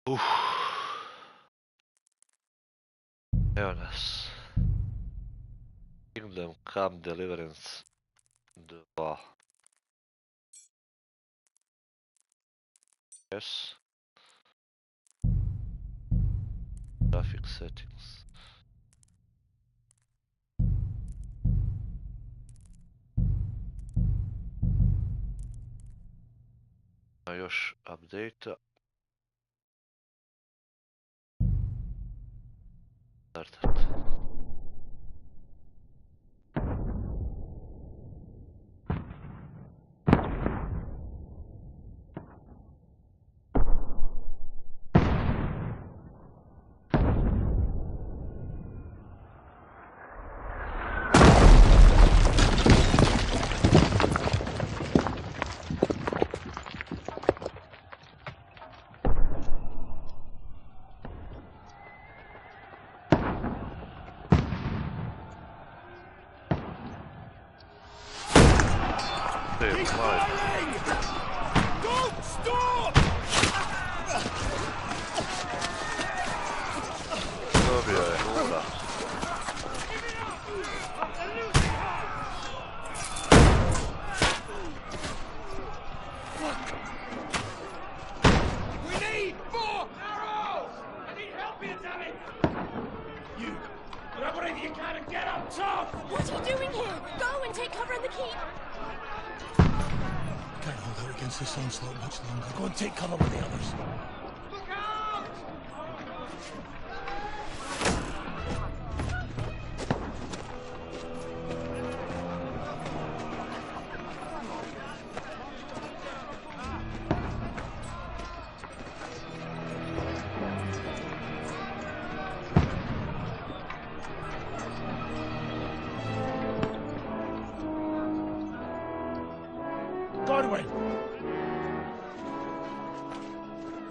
Evo nas. Kingdom Come Deliverance 2. Yes. Graphic settings. Još update-a. Startat.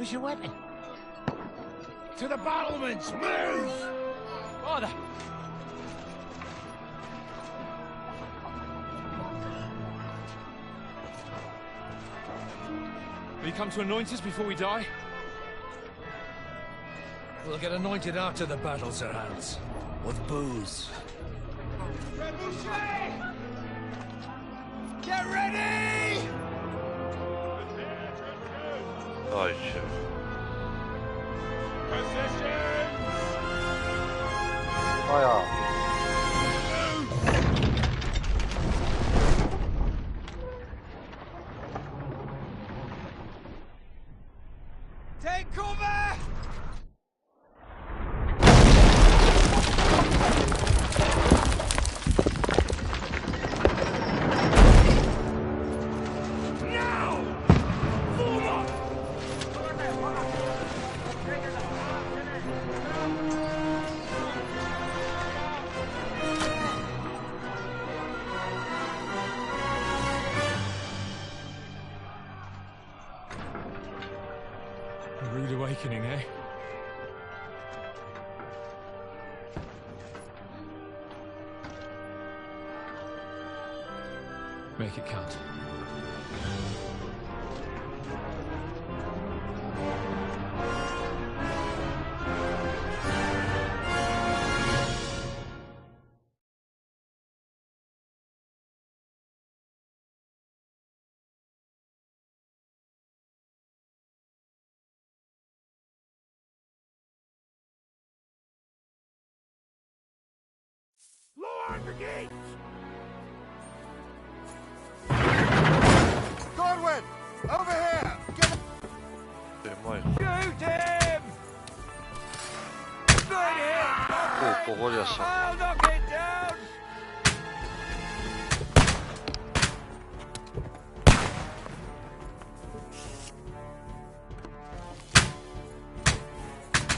Where's your weapon? To the battlements! Move! Oh, the... Will you come to anoint us before we die? We'll get anointed after the battle, Sir Hans. With booze. Get ready! Oj się. O ja. Take cover! Eh? Make it count. Brigade! Godwin! Over here! Get him! Shoot him! Good hit! Pogodio sam. I'll knock it down!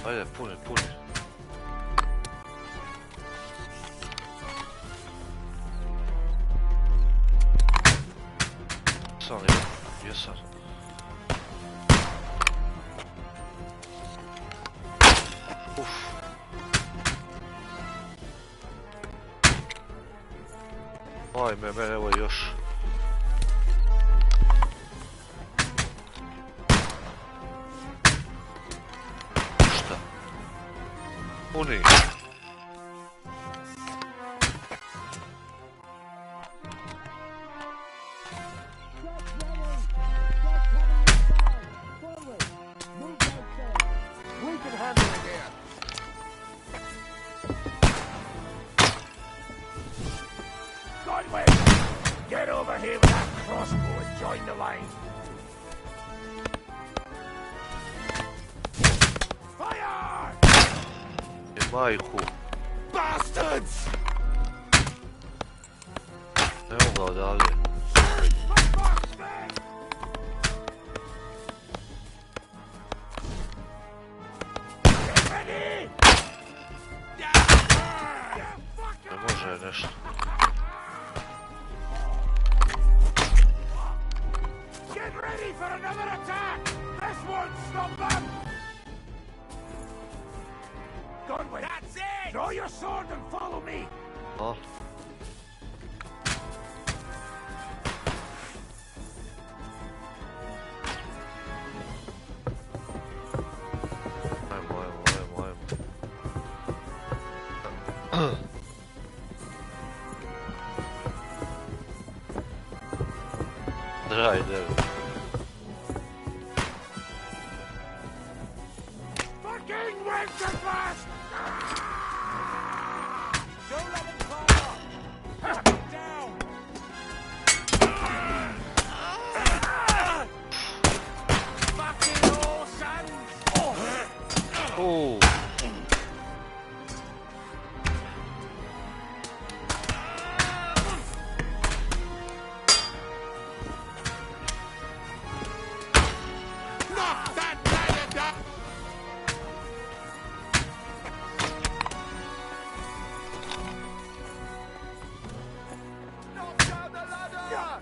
Ajde, puni. Sam je, jesam. Ajme, evo još. Puni. We can handle it here. Godwin! Get over here with that crossbow and join the line. Fire! Je majku. Bastards! Evo ga odavde. Get ready! Ne može nešto. Get ready for another attack! This won't stop them! Godwin! That's it! Draw your sword and follow me! A? Ajmo. Draj, devi. Fucking Winterfast! Don't let him climb up! Down! Fucking orsons! Uuu. Knock that ladder down! Knock down the ladder!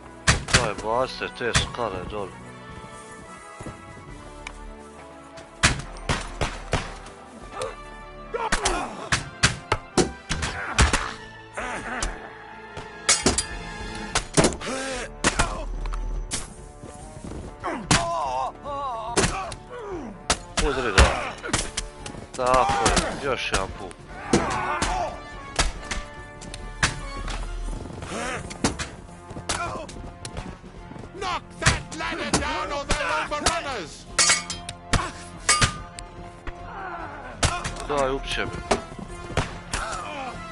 Daj, bacite te skale dole. Udri ga. Tako je, još jedan put. Knock that ladder down or they'll overrun us! Daj, upće me.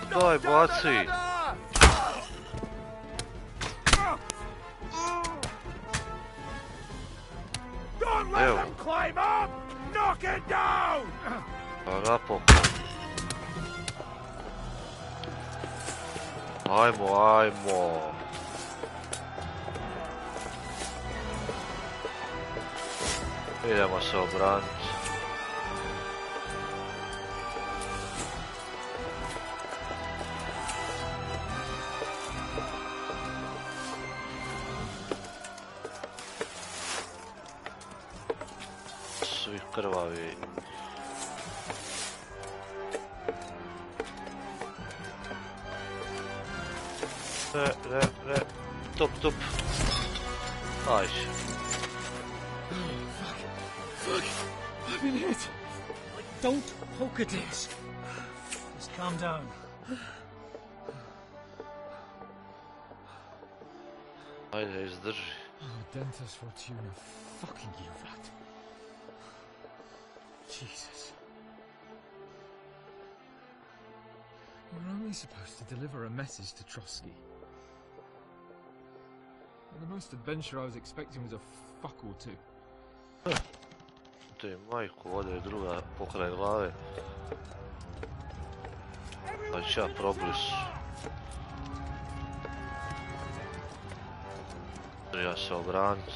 Daj, baci. Don't let Evo. them climb up! Knock it down! Pa napokon. Ajmo, ajmo. Idemo se obraniti. Svi krvavi. Ne. Top. Ajde. I'm in it. Don't poke at it. Just calm down. Ajde, izdrži. Oh, Dentus Fortuna, fucking you, rat. Jesus. We're only supposed to deliver a message to Trotsky. And the most adventure I was expecting was a fuck or two. Te majku, ovdje je druga pokraj glave. Pa ću ja problis. Treba se obraniti.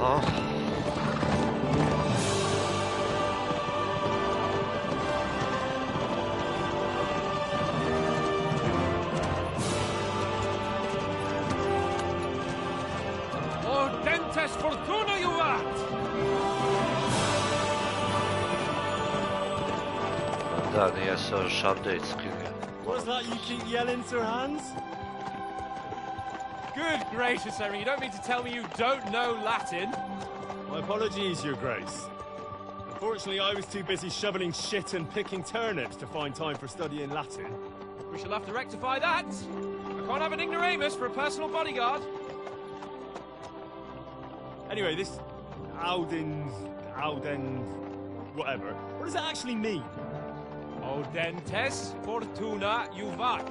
Aha. Dentes fortuna juvat! Da, nije se još update skrinja. What's that you keep yelling, Sir Hans? Good gracious, Henry, you don't mean to tell me you don't know Latin? My apologies, Your Grace. Unfortunately, I was too busy shoveling shit and picking turnips to find time for studying Latin. We shall have to rectify that. I can't have an ignoramus for a personal bodyguard. Anyway, this Audens, whatever. What does it actually mean? Audentes fortuna juvat.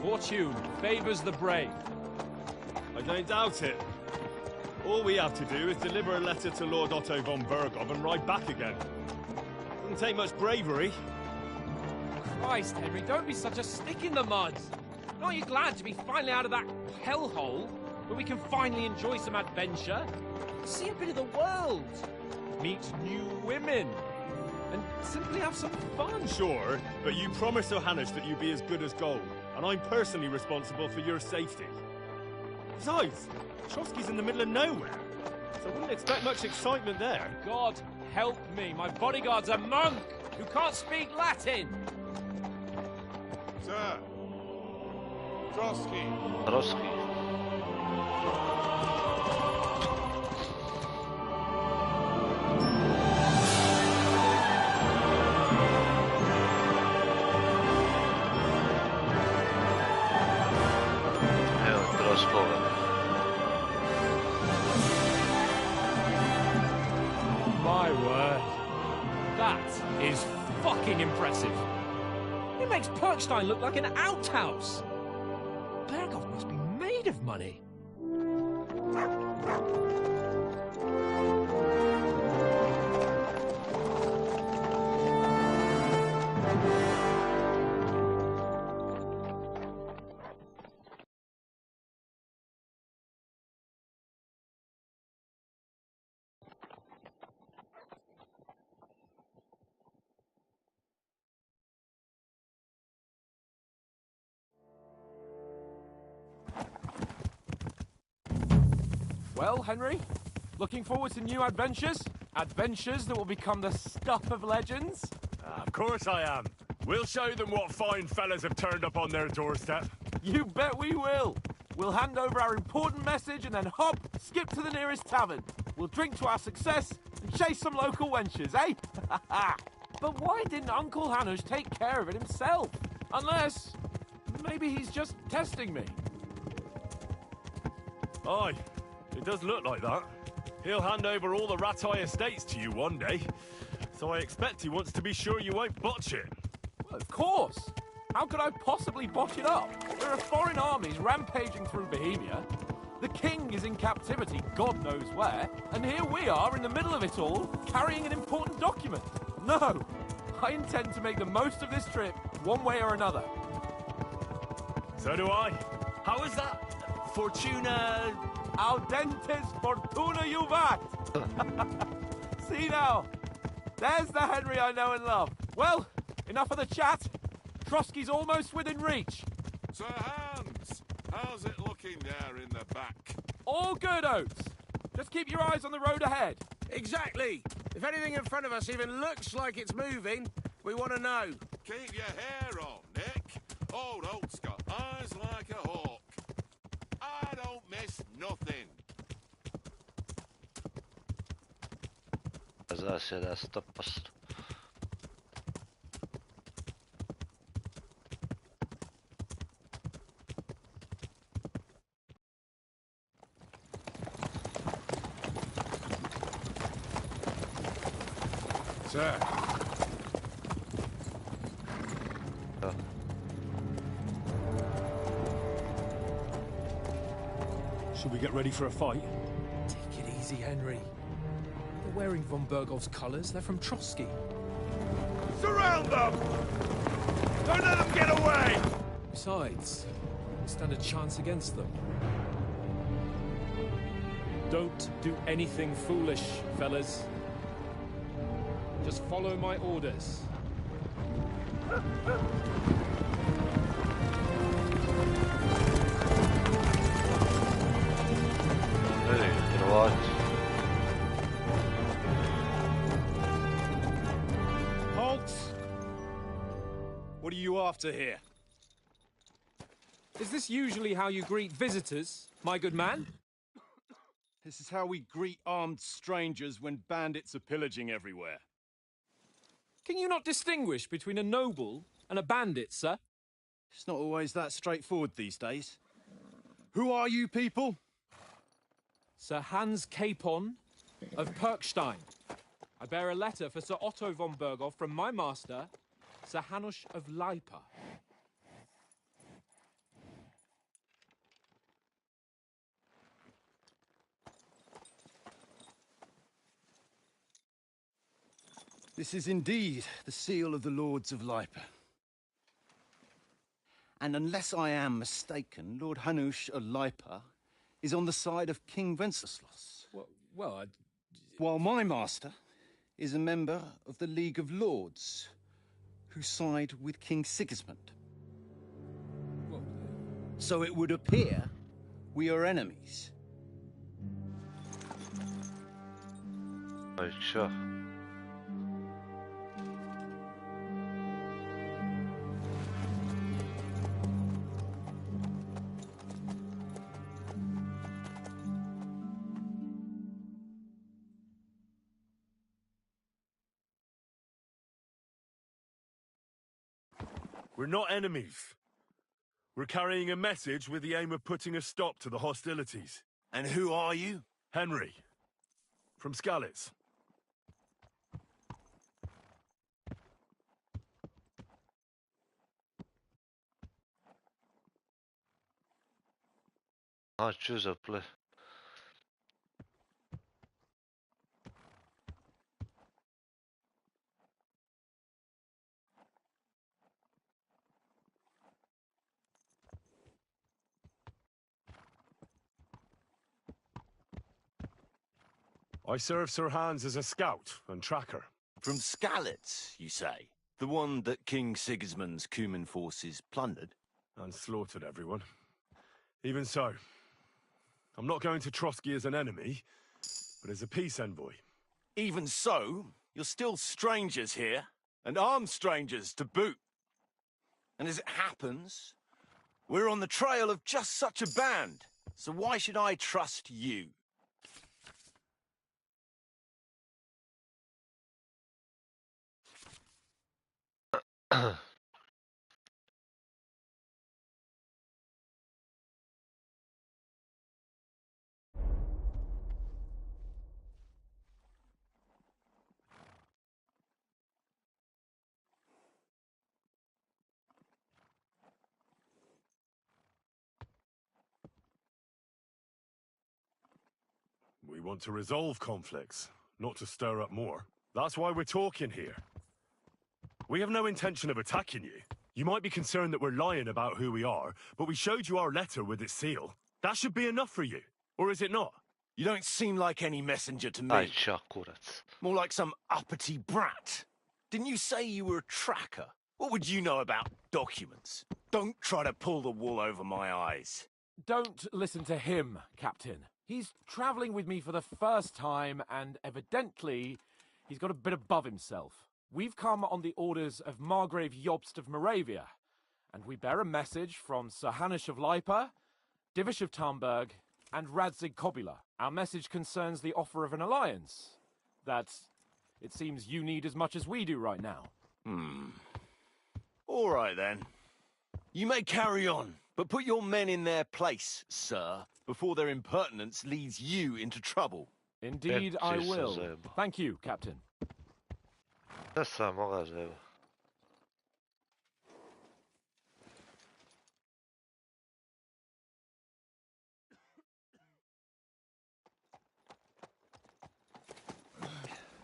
Fortune favors the brave. I don't doubt it. All we have to do is deliver a letter to Lord Otto von Bergov and ride back again. Doesn't take much bravery. Christ, Henry, don't be such a stick in the mud. Aren't you glad to be finally out of that hellhole where we can finally enjoy some adventure? See a bit of the world, meet new women, and simply have some fun. Sure, but you promised Johannes that you'd be as good as gold, and I'm personally responsible for your safety. Besides, Trotsky's in the middle of nowhere, so I wouldn't expect much excitement there. God help me, my bodyguard's a monk who can't speak Latin. Sir. Trotsky. Trotsky. Evo, Troskova. My word. That is fucking impressive. It makes Perkstein look like an outhouse. Bergov must be made of money. Well, Henry, looking forward to new adventures? Adventures that will become the stuff of legends? Of course I am. We'll show them what fine fellas have turned up on their doorstep. You bet we will. We'll hand over our important message and then hop, skip to the nearest tavern. We'll drink to our success and chase some local wenches, eh? But why didn't Uncle Hanush take care of it himself? Unless, maybe he's just testing me. Aye, it does look like that. He'll hand over all the Ratai estates to you one day. So I expect he wants to be sure you won't botch it. Well, of course. How could I possibly botch it up? There are foreign armies rampaging through Bohemia. The king is in captivity, God knows where. And here we are in the middle of it all, carrying an important document. No, I intend to make the most of this trip, one way or another. So do I. How is that? Fortuna... Audentes fortuna juvat! See now, there's the Henry I know and love. Well, enough of the chat. Trotsky's almost within reach. Sir Hans, how's it looking there in the back? All good, Oates. Just keep your eyes on the road ahead. Exactly. If anything in front of us even looks like it's moving, we want to know. Keep your hair on, Nick. Old Oat's got eyes like a hawk. I don't miss nothing. Zasjeda stoppost. Sir. Should we get ready for a fight? Take it easy, Henry. They're wearing von Bergov's colours. They're from Trotsky. Surround them! Don't let them get away! Besides, we stand a chance against them. Don't do anything foolish, fellas. Just follow my orders. Nereye gitti o ağaç? Halt! What are you after here? Is this usually how you greet visitors, my good man? This is how we greet armed strangers when bandits are pillaging everywhere. Can you not distinguish between a noble and a bandit, sir? It's not always that straightforward these days. Who are you people? Sir Hans Capon of Perkstein. I bear a letter for Sir Otto von Berghoff from my master, Sir Hanush of Lipa. This is indeed the seal of the Lords of Lipa. And unless I am mistaken, Lord Hanush of Lipa is on the side of King Wenceslas. Well, While my master is a member of the League of Lords, who side with King Sigismund. So it would appear we are enemies. Aşağı. We're not enemies. We're carrying a message with the aim of putting a stop to the hostilities. And who are you? Henry, from Skalitz. Choose a play. I serve Sir Hans as a scout and tracker. From Skalitz, you say? The one that King Sigismund's Cuman forces plundered? And slaughtered everyone. Even so, I'm not going to Trotsky as an enemy, but as a peace envoy. Even so, you're still strangers here, and armed strangers to boot. And as it happens, we're on the trail of just such a band, so why should I trust you? We want to resolve conflicts, not to stir up more. That's why we're talking here. We have no intention of attacking you. You might be concerned that we're lying about who we are, but we showed you our letter with its seal. That should be enough for you. Or is it not? You don't seem like any messenger to me. Aşağı kurat. More like some uppity brat. Didn't you say you were a tracker? What would you know about documents? Don't try to pull the wool over my eyes. Don't listen to him, Captain. He's travelling with me for the first time, and evidently, he's got a bit above himself. We've come on the orders of Margrave Jobst of Moravia, and we bear a message from Sir Hanush of Lipa, Divish of Tarnberg, and Radzig Kobula. Our message concerns the offer of an alliance that it seems you need as much as we do right now. All right, then. You may carry on, but put your men in their place, sir, before their impertinence leads you into trouble. Indeed, I Jesus, will. Zeb. Thank you, Captain. Essa moga zeba.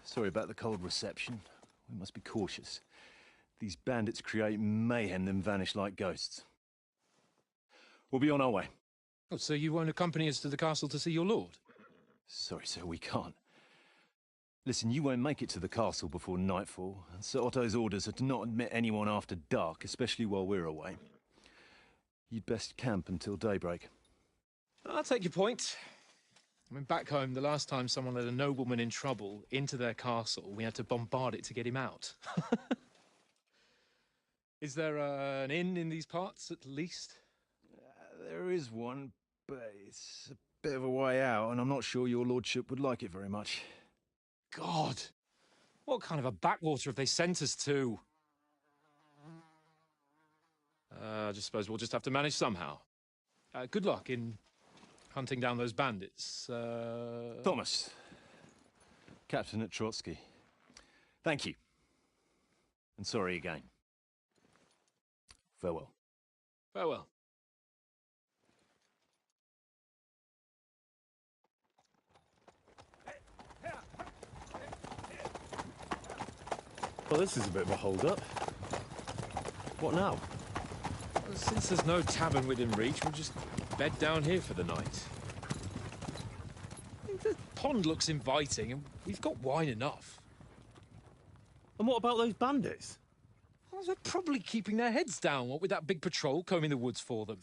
Sorry about the cold reception. We must be cautious. These bandits create mayhem, then vanish like ghosts. We'll be on our way. Oh, so you won't accompany us to the castle to see your lord? Sorry, sir, we can't. Listen, you won't make it to the castle before nightfall, and Sir Otto's orders are to not admit anyone after dark, especially while we're away. You'd best camp until daybreak. I'll take your point. I mean, back home, the last time someone let a nobleman in trouble into their castle, we had to bombard it to get him out. Is there an inn in these parts, at least? There is one, but it's a bit of a way out, and I'm not sure your lordship would like it very much. God! What kind of a backwater have they sent us to? I just suppose we'll just have to manage somehow. Good luck in hunting down those bandits. Thomas, captain at Trotsky. Thank you. And sorry again. Farewell. Farewell. Well, this is a bit of a hold-up. What now? Well, since there's no tavern within reach, we'll just bed down here for the night. The pond looks inviting, and we've got wine enough. And what about those bandits? Well, they're probably keeping their heads down, what with that big patrol combing the woods for them.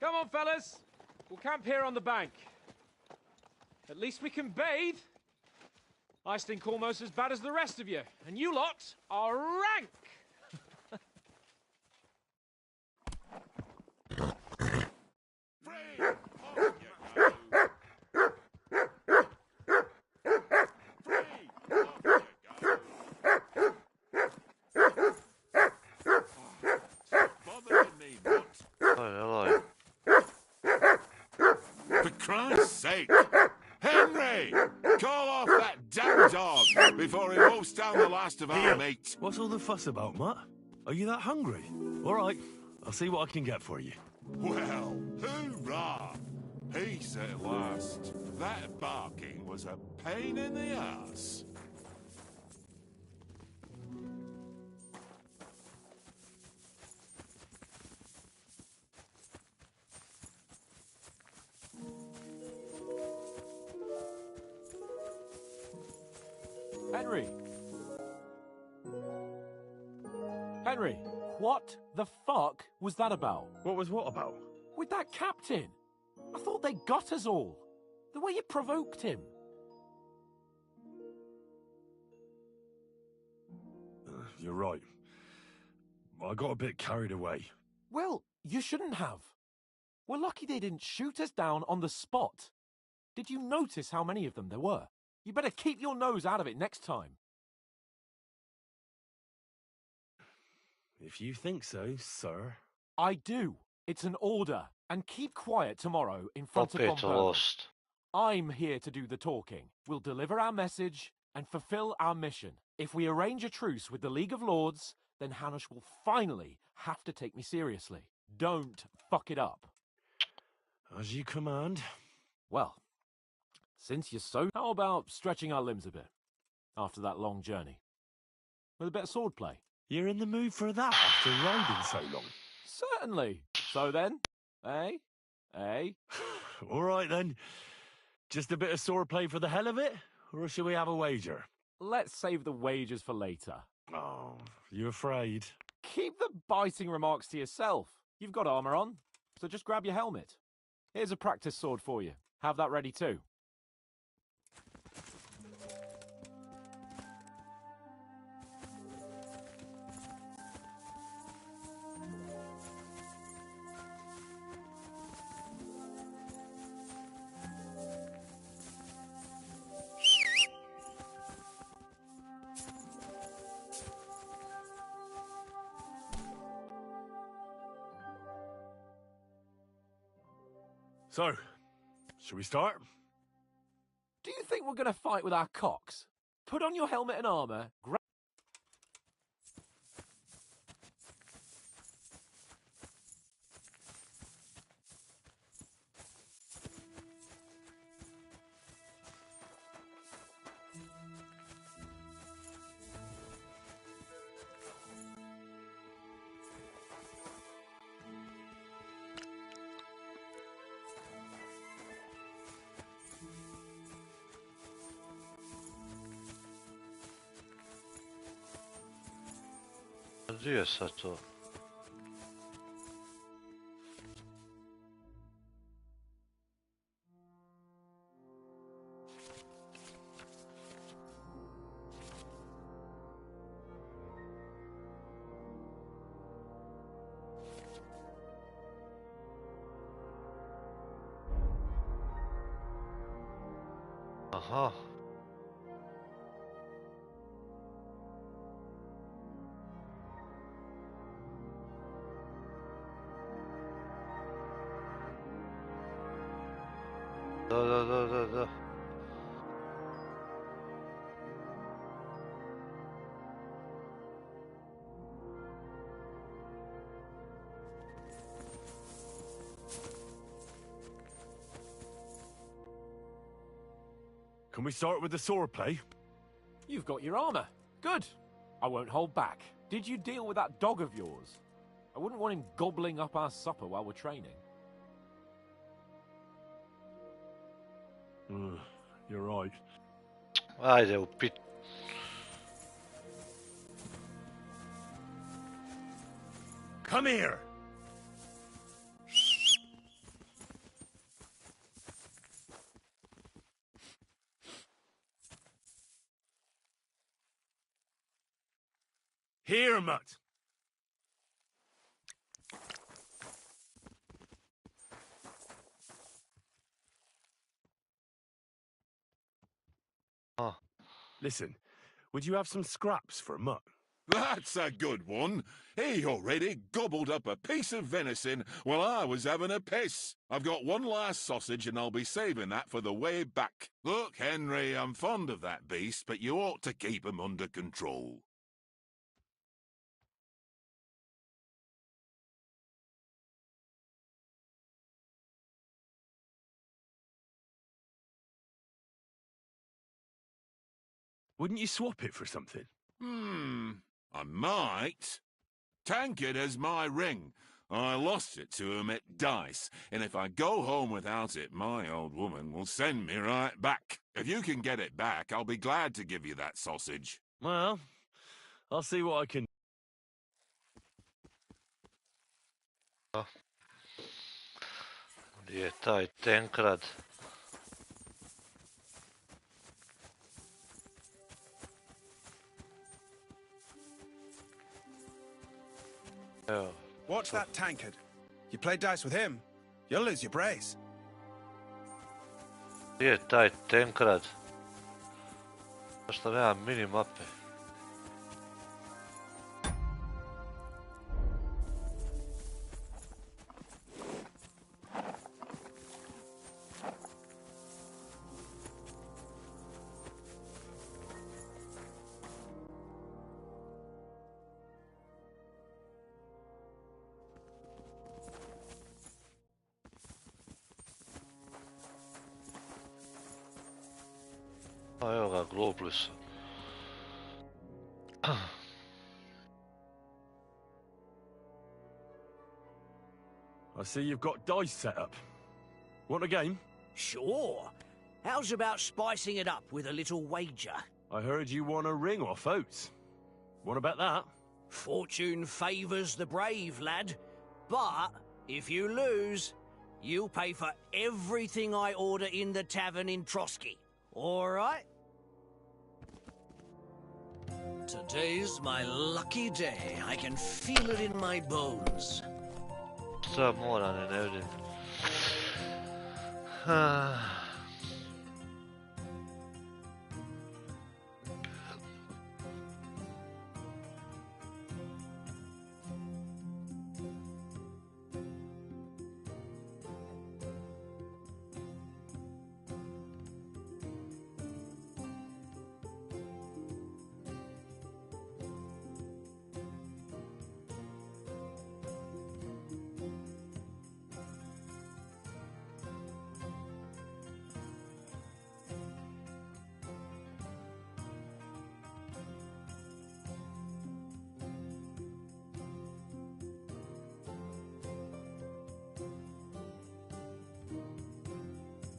Come on, fellas. We'll camp here on the bank. At least we can bathe. I stink almost as bad as the rest of you, and you lot are rank. Hello. For Christ's sake! Henry! Call off that damn dog before he wolfs down the last of our meat. What's all the fuss about, Matt? Are you that hungry? All right, I'll see what I can get for you. Well, hoorah! Peace at last. That barking was a pain in the ass. Henry! Henry, what the fuck was that about? What was what about? With that captain? I thought they got us all. The way you provoked him. You're right. I got a bit carried away. Well, you shouldn't have. We're lucky they didn't shoot us down on the spot. Did you notice how many of them there were? You better keep your nose out of it next time. If you think so, sir. I do. It's an order. And keep quiet tomorrow in front of von Puppet Bergen. lost. I'm here to do the talking. We'll deliver our message and fulfill our mission. If we arrange a truce with the League of Lords, then Hanush will finally have to take me seriously. Don't fuck it up. As you command. Well, since you're so... How about stretching our limbs a bit after that long journey? With a bit of swordplay? You're in the mood for that after riding so long? Certainly. So then, eh? Eh? All right then. Just a bit of swordplay for the hell of it? Or shall we have a wager? Let's save the wagers for later. Oh, you afraid? Keep the biting remarks to yourself. You've got armor on, so just grab your helmet. Here's a practice sword for you. Have that ready too. So, shall we start? Do you think we're going to fight with our cocks? Put on your helmet and armor, grab... Gdje je sad to? Aha. Da. Can we start with the swordplay? You've got your armor. Good. I won't hold back. Did you deal with that dog of yours? I wouldn't want him gobbling up our supper while we're training. You're right. Ajde, u pit. Come here! Here, mutt! Ah. Listen, would you have some scraps for a mutt? That's a good one. He already gobbled up a piece of venison while I was having a piss. I've got one last sausage and I'll be saving that for the way back. Look, Henry, I'm fond of that beast, but you ought to keep him under control. Wouldn't you swap it for something? I might. Tankard has my ring. I lost it to him at dice, and if I go home without it, my old woman will send me right back. If you can get it back, I'll be glad to give you that sausage. Well, I'll see what I can... Gdje je taj tenkrad? Evo. Watch that tankard. You play dice with him, you'll lose your brace. Gdje je taj tenkrad? Zašto nema minimape? A evo ga, Globlus. I see you've got dice set up. Want a game? Sure. How's about spicing it up with a little wager? I heard you won a ring off Oates. Want to bet that? Fortune favours the brave, lad. But if you lose, you'll pay for everything I order in the tavern in Trotsky. All right? Today's my lucky day. I can feel it in my bones. Sad mora, ne vidim.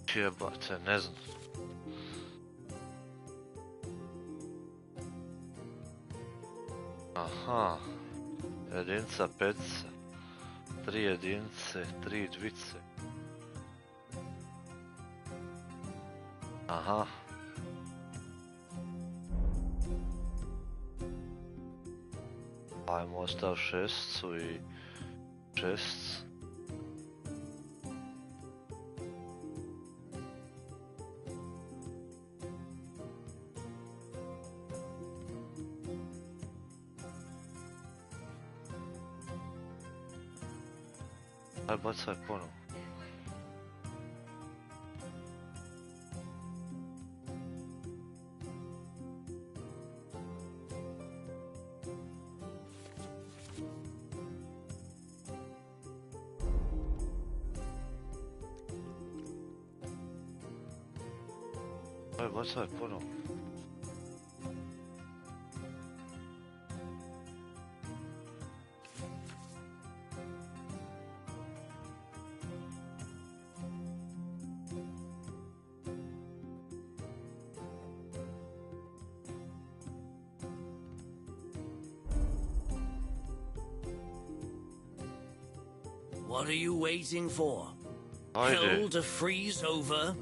Jebate, ne znam. Aha. Jedinca, petice. 3 jedince, 3 dvice. Aha. Ajmo ostav šestcu i šestcu. Aj bacaj ponovo. Aj bacaj ponovo. What are you waiting for? Ajde. Hell to freeze over?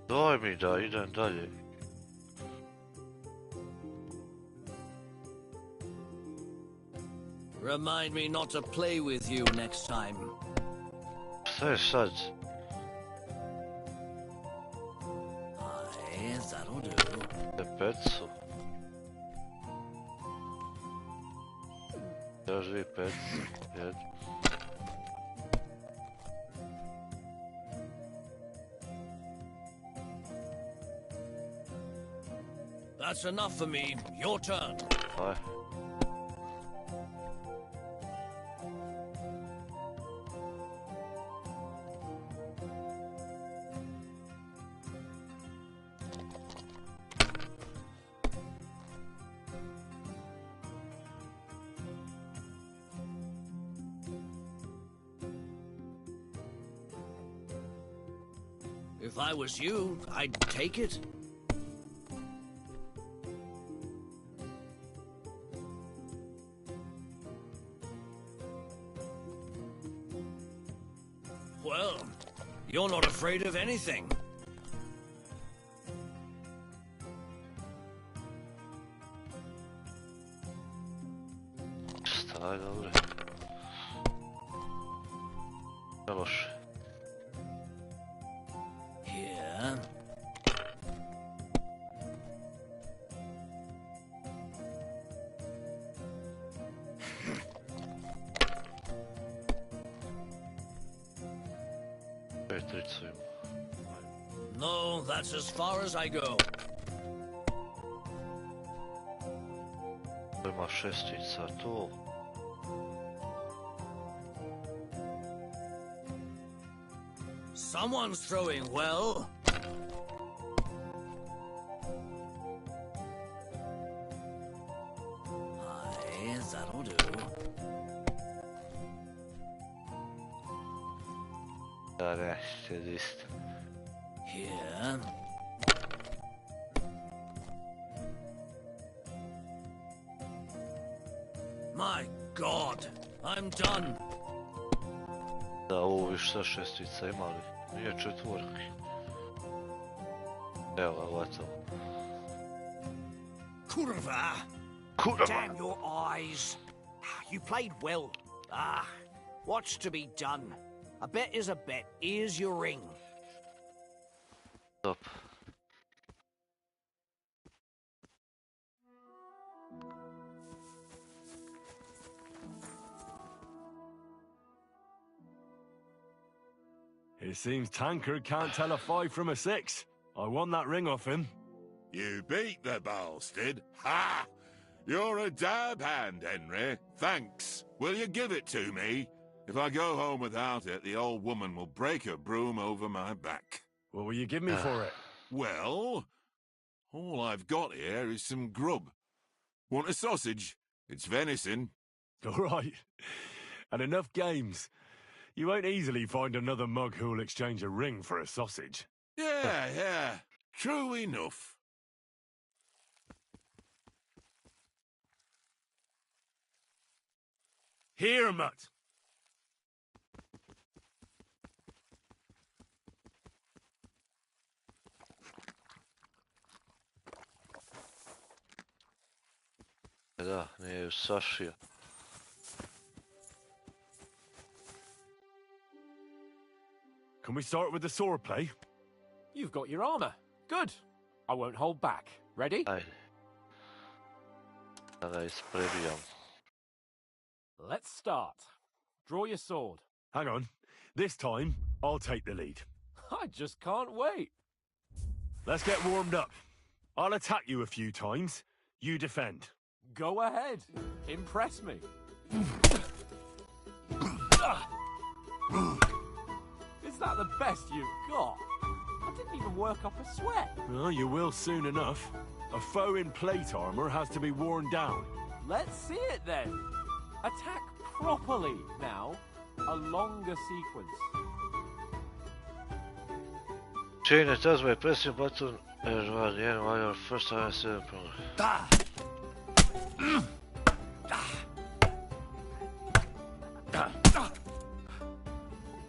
Daj mi da idem dalje. Remind me not to play with you next time. Šta je sad? Aye, that'll do. Peticu. Još 2 petice. Jedno. That's enough for me. Your turn. Aj. If I was you, I'd take it. Well, you're not afraid of anything. Staj, dobro. Ne loše. Here. Petricu ima. No, that's as far as I go. To ima šestica, to. Someone's throwing well. Aye, that'll do. Da nešto isto. Here. My God, I'm done. Da, ovo viš sa šestica imali. Nije četvorki. Evo ga, gotovo. Kurva! Kurva! Damn your eyes! You played well. Ah, what's to be done? A bet is a bet. Here's your ring. Stop. It seems Tankard can't tell a 5 from a 6. I want that ring off him. You beat the bastard. Ha! You're a dab hand, Henry. Thanks. Will you give it to me? If I go home without it, the old woman will break her broom over my back. What will you give me for it? Well, all I've got here is some grub. Want a sausage? It's venison. All right. And enough games. You won't easily find another mug who'll exchange a ring for a sausage. Yeah. True enough. Here, mutt. Da, nije ju sašio. Can we start with the swordplay? You've got your armor. Good. I won't hold back. Ready? Ajde. Da ga isprevijam. Let's start. Draw your sword. Hang on. This time, I'll take the lead. I just can't wait. Let's get warmed up. I'll attack you a few times. You defend. Go ahead. Impress me. Is that the best you've got? I didn't even work up a sweat. Well, you will soon enough. A foe in plate armor has to be worn down. Let's see it then. Attack properly now. A longer sequence. Change does by pressing button as well, yeah, while your first time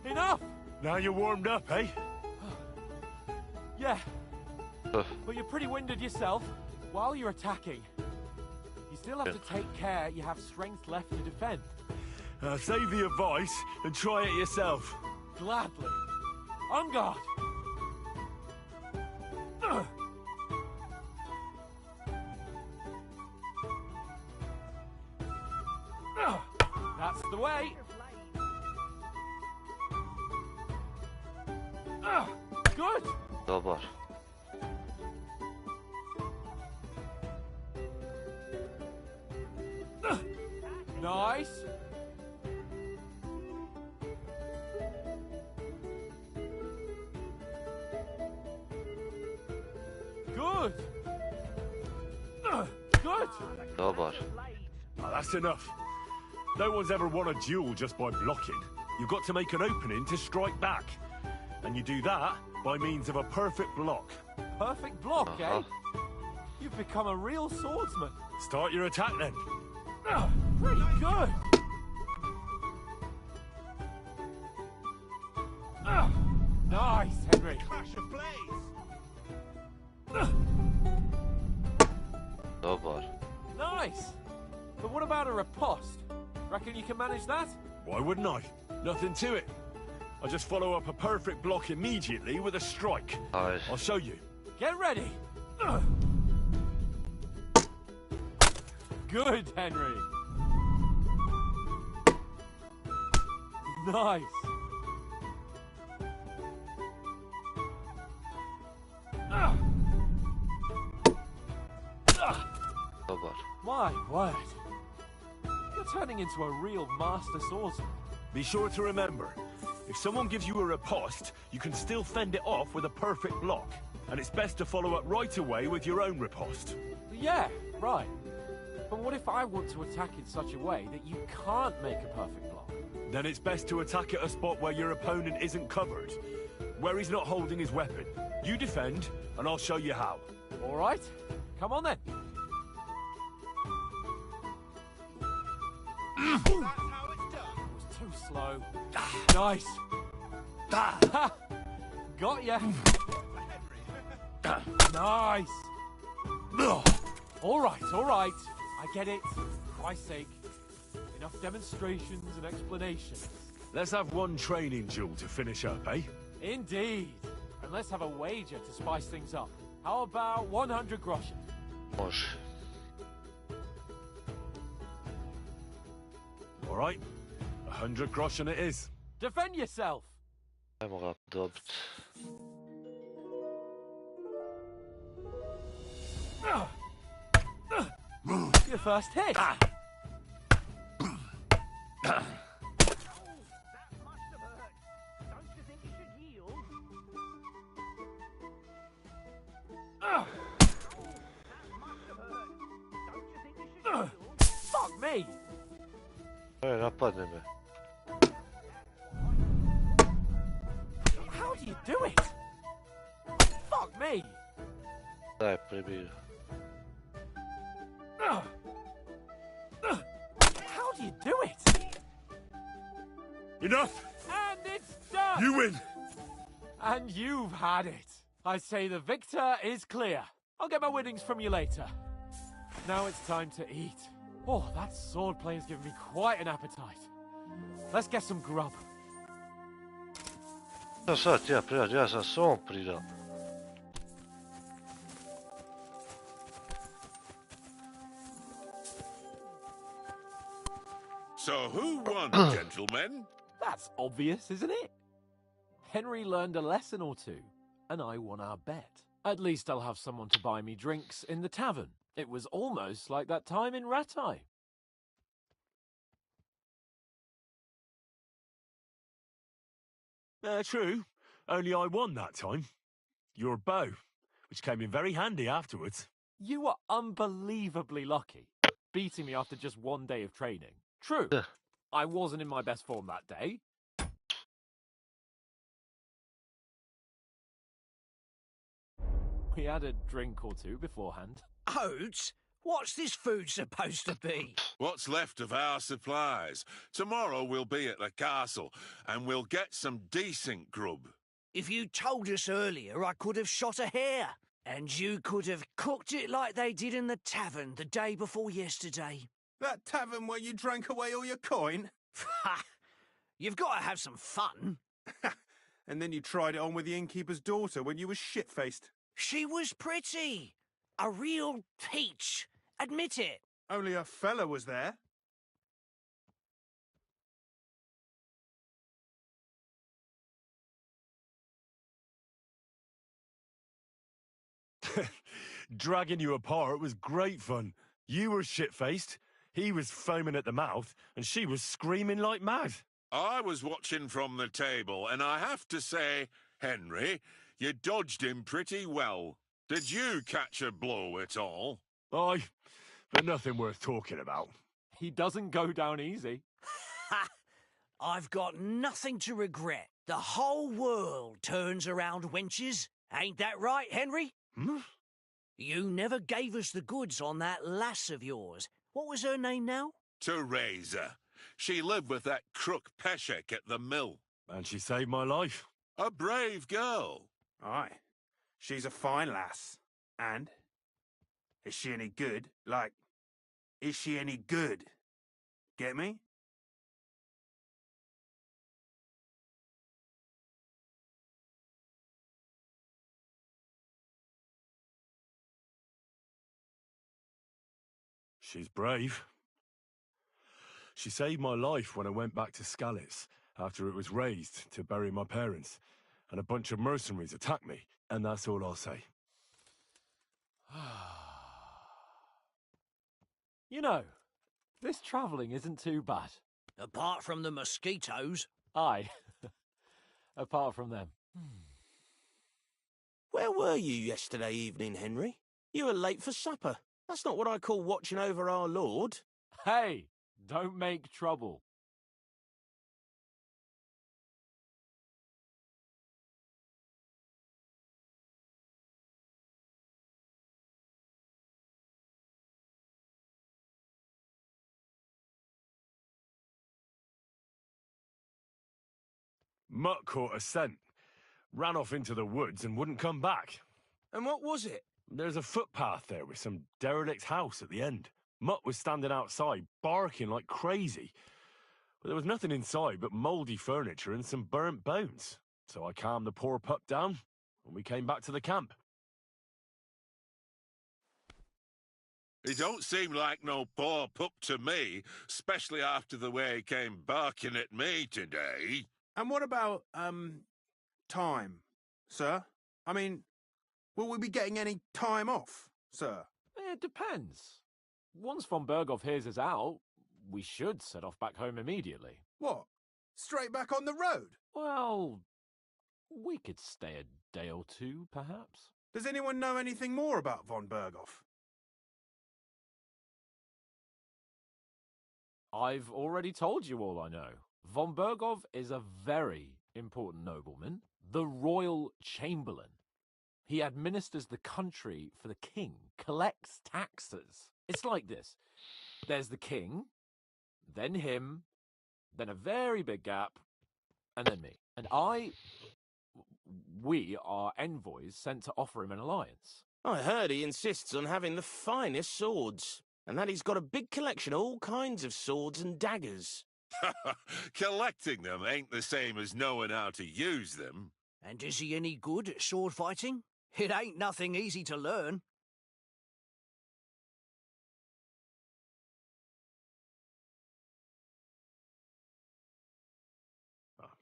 Enough! Now you're warmed up, eh? Yeah. But you're pretty winded yourself. While you're attacking, you still have to take care you have strength left to defend. Save the advice and try it yourself. Gladly. On guard! That's the way. Good. Dobar. Nice. Good. Good. Dobar. Oh, that's enough. No one's ever won a duel just by blocking. You've got to make an opening to strike back. And you do that by means of a perfect block. Perfect block, eh? You've become a real swordsman. Start your attack then. Pretty good. Nice, Henry. Dobar. Nice. But what about a riposte? Reckon you can manage that? Why wouldn't I? Nothing to it. I just follow up a perfect block immediately with a strike. Alright. I'll show you. Get ready. Good, Henry. Nice. Dobar. My word. You're turning into a real master swordsman. Be sure to remember, if someone gives you a riposte, you can still fend it off with a perfect block. And it's best to follow up right away with your own riposte. Yeah, right. But what if I want to attack in such a way that you can't make a perfect block? Then it's best to attack at a spot where your opponent isn't covered, where he's not holding his weapon. You defend, and I'll show you how. All right. Come on then. That's how it's done. It was too slow. Nice. Ha! Got ya. Nice. All right. I get it. For Christ's sake. Enough demonstrations and explanations. Let's have one training duel to finish up, eh? Indeed. And let's have a wager to spice things up. How about 100 groschen? Može. All right. 100 groschen it is. Defend yourself. Ajmo ga dobit. Your first hit. Fuck me! Napadne me. How do you do it? Fuck me! Daj, pribij. How do you do it? Enough! And it's done! You win! And you've had it. I say the victor is clear. I'll get my winnings from you later. Now it's time to eat. Oh, that swordplay has given me quite an appetite. Let's get some grub. Šta sad ja pridam? Ja sam s ovom pridam. So who won, gentlemen? That's obvious, isn't it? Henry learned a lesson or two, and I won our bet. At least I'll have someone to buy me drinks in the tavern. It was almost like that time in Rattay. True. Only I won that time. Your bow, which came in very handy afterwards. You were unbelievably lucky, beating me after just one day of training. True, Yeah. I wasn't in my best form that day. We had a drink or two beforehand. Oats? What's this food supposed to be? What's left of our supplies? Tomorrow we'll be at the castle, and we'll get some decent grub. If you told us earlier, I could have shot a hare. And you could have cooked it like they did in the tavern the day before yesterday. That tavern where you drank away all your coin? Ha! You've got to have some fun. And then you tried it on with the innkeeper's daughter when you were shit-faced. She was pretty. A real peach. Admit it. Only a fella was there. Dragging you apart was great fun. You were shit-faced, he was foaming at the mouth, and she was screaming like mad. I was watching from the table, and I have to say, Henry, you dodged him pretty well. Did you catch a blow at all? Aye, but nothing worth talking about. He doesn't go down easy. Ha! I've got nothing to regret. The whole world turns around wenches. Ain't that right, Henry? Hmm? You never gave us the goods on that lass of yours. What was her name now? Teresa. She lived with that crook Peshek at the mill. And she saved my life. A brave girl. Aye. She's a fine lass. And? Is she any good? Like, is she any good? Get me? She's brave. She saved my life when I went back to Skalitz after it was razed to bury my parents, and a bunch of mercenaries attacked me, and that's all I'll say. You know, this travelling isn't too bad. Apart from the mosquitoes. Aye. Apart from them. Where were you yesterday evening, Henry? You were late for supper. That's not what I call watching over our Lord. Hey, don't make trouble. Mutt caught a scent, ran off into the woods and wouldn't come back. And what was it? There's a footpath there with some derelict house at the end. Mutt was standing outside, barking like crazy. But there was nothing inside but mouldy furniture and some burnt bones. So I calmed the poor pup down, and we came back to the camp. He don't seem like no poor pup to me, especially after the way he came barking at me today. And what about, time, sir? I mean, will we be getting any time off, sir? It depends. Once von Berghoff hears us out, we should set off back home immediately. What? Straight back on the road? Well, we could stay a day or two, perhaps. Does anyone know anything more about von Berghoff? I've already told you all I know. Von Bergov is a very important nobleman, the royal chamberlain. He administers the country for the king, collects taxes. It's like this. There's the king, then him, then a very big gap, and then me. And we are envoys sent to offer him an alliance. I heard he insists on having the finest swords, and that he's got a big collection of all kinds of swords and daggers. Collecting them ain't the same as knowing how to use them. And is he any good at sword fighting? It ain't nothing easy to learn.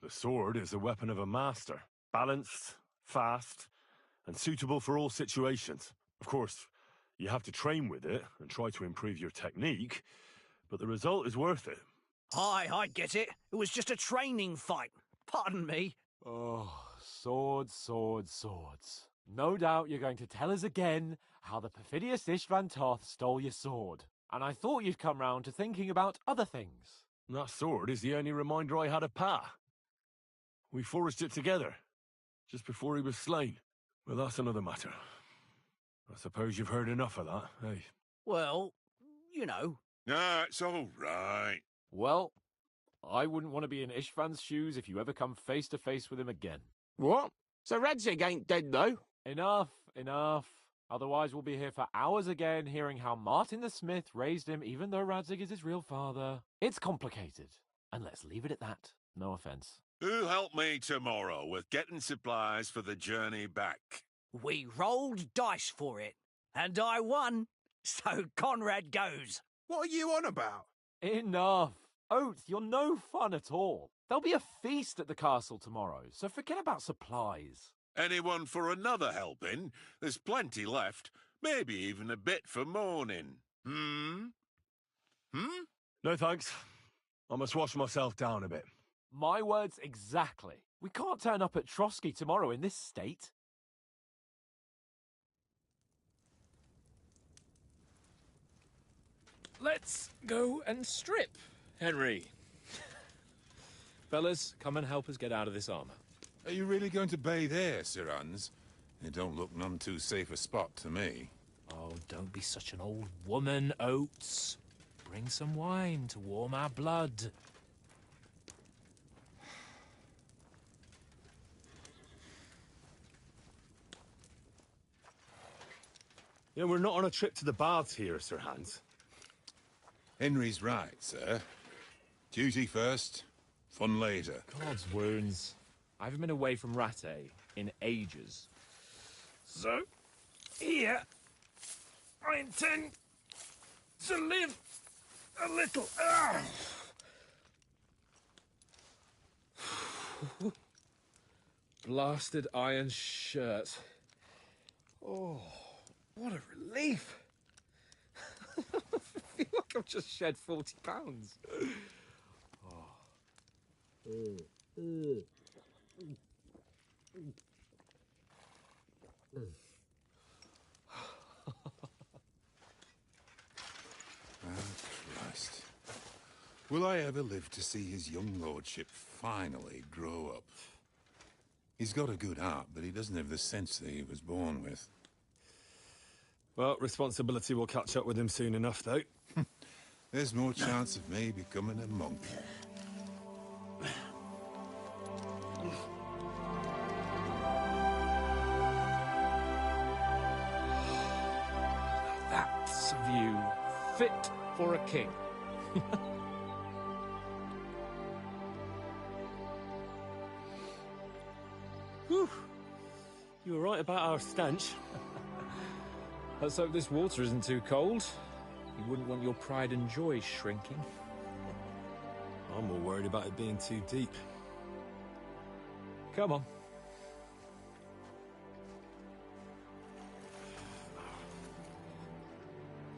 The sword is a weapon of a master. Balanced, fast, and suitable for all situations. Of course, you have to train with it and try to improve your technique, but the result is worth it. Aye, I get it. It was just a training fight. Pardon me. Oh, swords, swords, swords. No doubt you're going to tell us again how the perfidious Istvan Toth stole your sword. And I thought you'd come round to thinking about other things. That sword is the only reminder I had of Pa. We forged it together, just before he was slain. Well, that's another matter. I suppose you've heard enough of that, eh? Well, you know. Nah, it's all right. Well, I wouldn't want to be in Istvan's shoes if you ever come face to face with him again. What? So Radzig ain't dead, though? Enough, enough. Otherwise we'll be here for hours again hearing how Martin the Smith raised him even though Radzig is his real father. It's complicated. And let's leave it at that. No offence. Who'll help me tomorrow with getting supplies for the journey back? We rolled dice for it, and I won, so Conrad goes. What are you on about? Enough. Oath, you're no fun at all. There'll be a feast at the castle tomorrow, so forget about supplies. Anyone for another helping? There's plenty left. Maybe even a bit for morning. Hmm? No thanks. I must wash myself down a bit. My words exactly. We can't turn up at Trotsky tomorrow in this state. Let's go and strip, Henry. Fellas, come and help us get out of this armor. Are you really going to bathe here, Sir Hans? It don't look none too safe a spot to me. Oh, don't be such an old woman, Oates. Bring some wine to warm our blood. Yeah, we're not on a trip to the baths here, Sir Hans. Henry's right, sir. Duty first, fun later. God's wounds. I haven't been away from Rattay in ages. So, here, I intend to live a little. Blasted iron shirt. Oh, what a relief. I feel like I've just shed 40 pounds. Christ. Will I ever live to see his young lordship finally grow up? He's got a good heart, but he doesn't have the sense that he was born with. Well, responsibility will catch up with him soon enough, though. There's more chance of me becoming a monk. That's a view fit for a king. Whew. You were right about our stench. Let's hope this water isn't too cold. You wouldn't want your pride and joy shrinking. I'm more worried about it being too deep. Come on.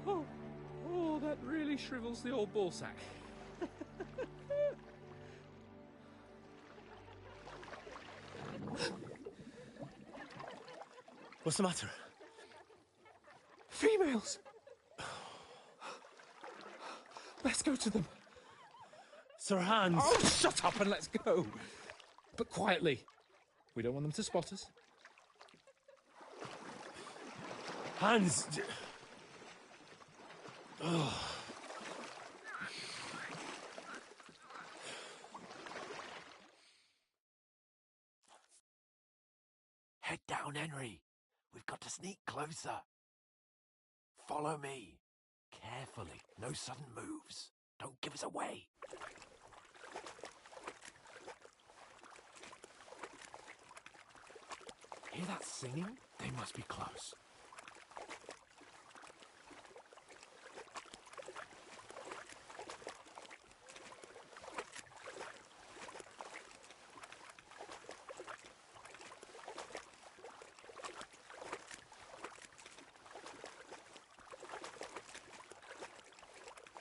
Oh, that really shrivels the old ball sack. What's the matter? Females! Let's go to them. Sir Hans! Oh, shut up and let's go. But quietly. We don't want them to spot us. Hans! Head down, Henry. We've got to sneak closer. Follow me. Carefully. No sudden moves. Don't give us away. Hear that singing? They must be close.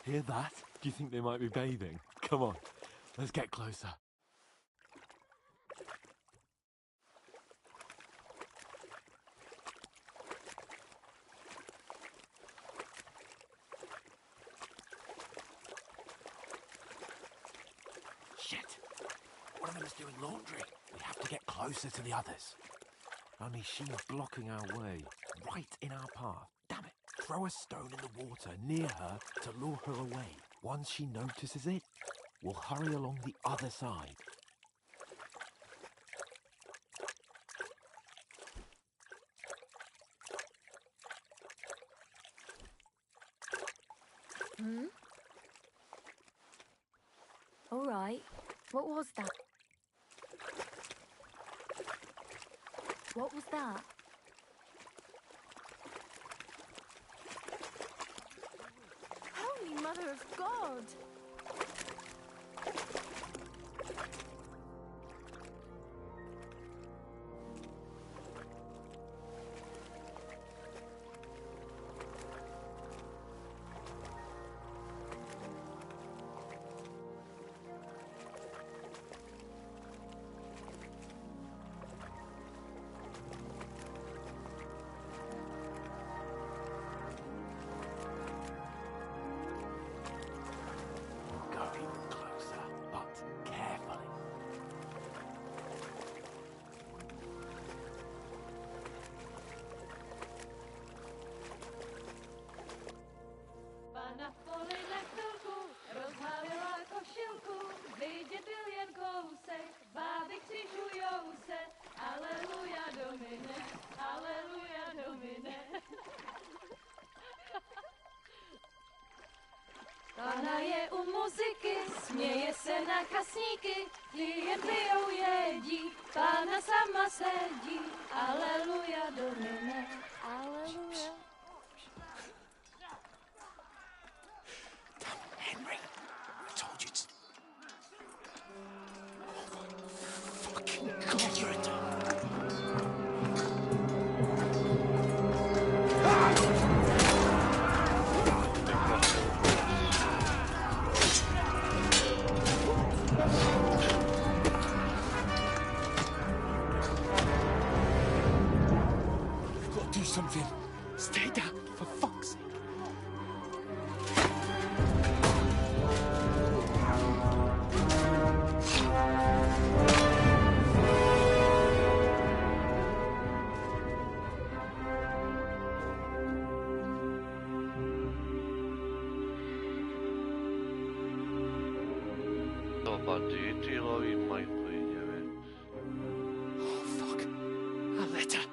Hear that? Do you think they might be bathing? Come on, let's get closer. Shit! One of them is doing laundry. We have to get closer to the others. Only she's blocking our way, right in our path. Damn it! Throw a stone in the water near her to lure her away. Once she notices it, we'll hurry along the other side. All right. What was that? What was that? Holy Mother of God! Na poli na chvilku rozhalila košilku, vidět byl jen kousek, báby křižujou se, aleluja Domine, aleluja Domine. Pána je u muziky, směje se na kasníky, ty jen pijou jedí, Pána sama sedí, aleluja Domine, aleluja. Henry, I told you to... Oh my fucking God, you're a We've got to do something. Stay down, for fuck's sake. Banditi lovi majku i neviem. Oh, fuck. A letter.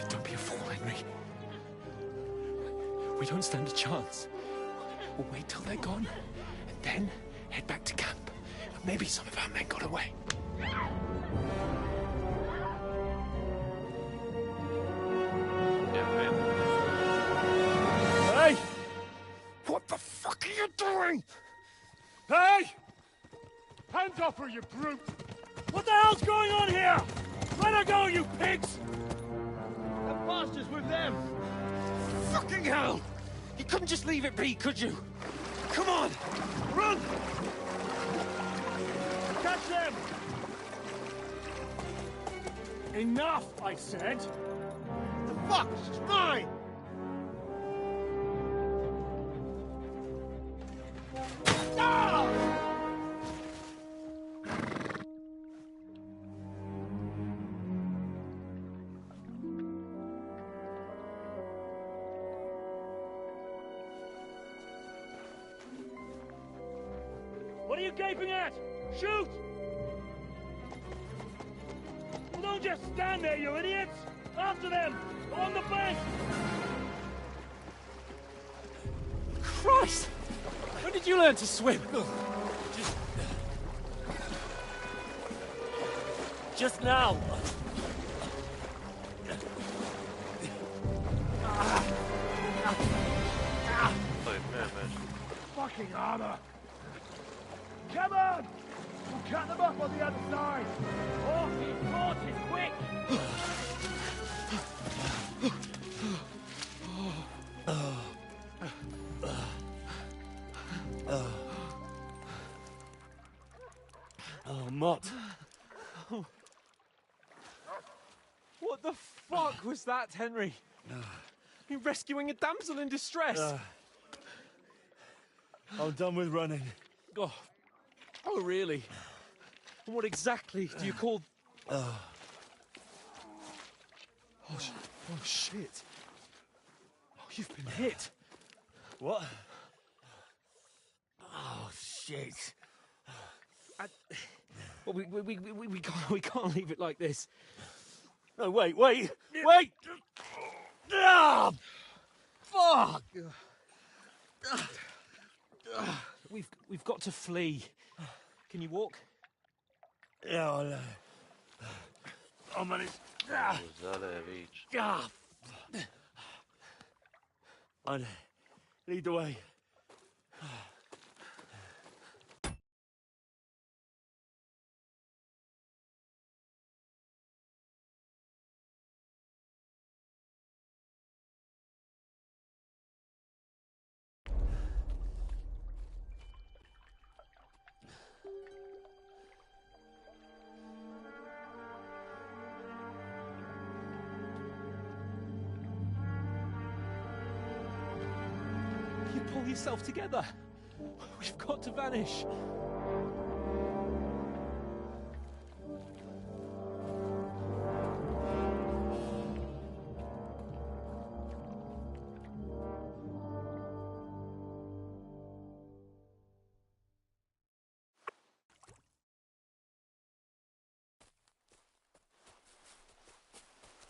Don't be a fool, Henry. We don't stand a chance. We'll wait till they're gone, and then head back to camp. Maybe some of our men got away. Hey! What the fuck are you doing? Hey! Hands off her, you brute! What the hell's going on here? Let her go, you pigs! The bastards with them! Fucking hell! You couldn't just leave it be, could you? Come on! Run! Catch them! Enough, I said! The fuck? She's mine! What are you gaping at? Shoot! Well, don't just stand there, you idiots! After them! On the bank! Christ! When did you learn to swim? Just now! Fucking armor! Come on! We'll cut them up on the other side! 40, quick! Oh, Mott. What the fuck was that, Henry? You rescuing a damsel in distress? I'm done with running. Oh, really? And what exactly do you call... Oh, shit. Oh, you've been hit. What? Oh, shit. Well, we can't leave it like this. No, wait! Ah, fuck! We've got to flee. Can you walk? Yeah, I'll manage. I'd lead the way. You pull yourself together. We've got to vanish.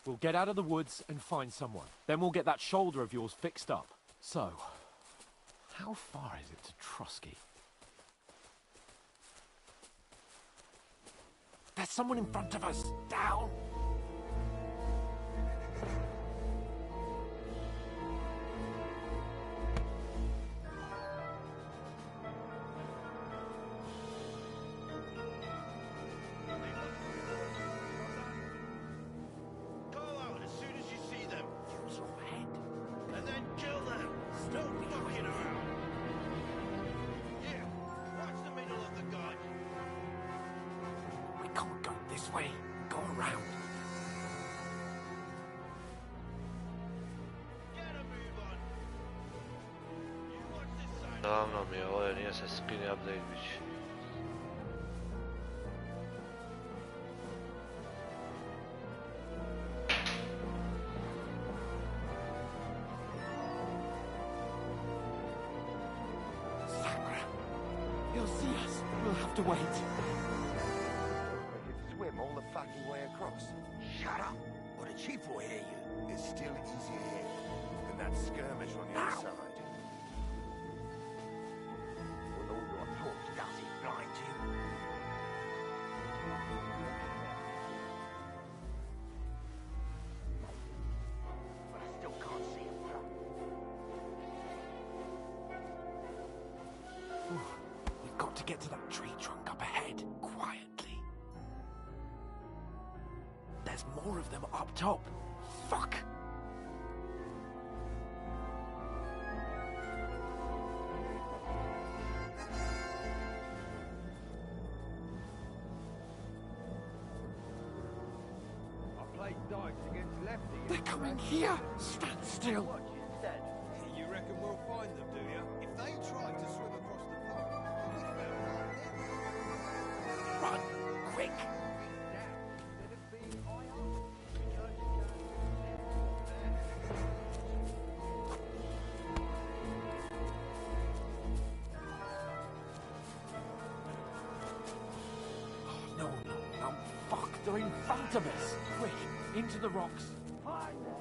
We'll get out of the woods and find someone. Then we'll get that shoulder of yours fixed up. So, how far is it to Trotsky? There's someone in front of us! Down! Davno mi je ovo, nije se skinny update bić. He'll see us. We'll have to wait. We could swim all the fucking way across. Shut up, or the chief will hear you. It's still easier here than that skirmish on the other side. With all your talk, does it blind you? But I still can't see him well. We've got to get to that tree trunk up ahead, quietly. There's more of them up top. Fuck! They're coming here! Stand still! You reckon we'll find them, do you? If they tried to swim across the pond, we found out. Run! Quick! No. Fuck, they're in front of us! Quick, into the rocks! Find them!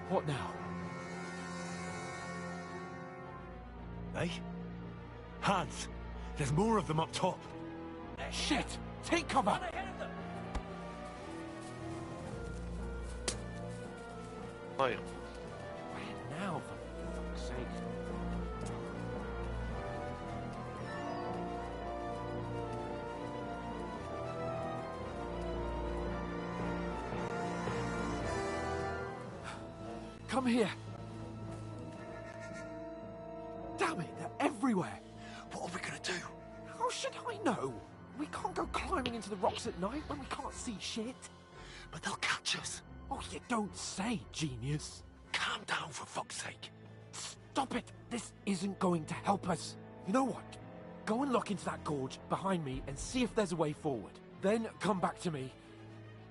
What now? Eh? Hans! There's more of them up top! Shit! Take cover! Fire. Where now, for fuck's sake? Come here! Damn it, they're everywhere! What are we gonna do? How should I know? We can't go climbing into the rocks at night when we can't see shit. But they'll catch us. Oh, you don't say, genius. Calm down, for fuck's sake. Stop it! This isn't going to help us. You know what? Go and look into that gorge behind me and see if there's a way forward. Then come back to me.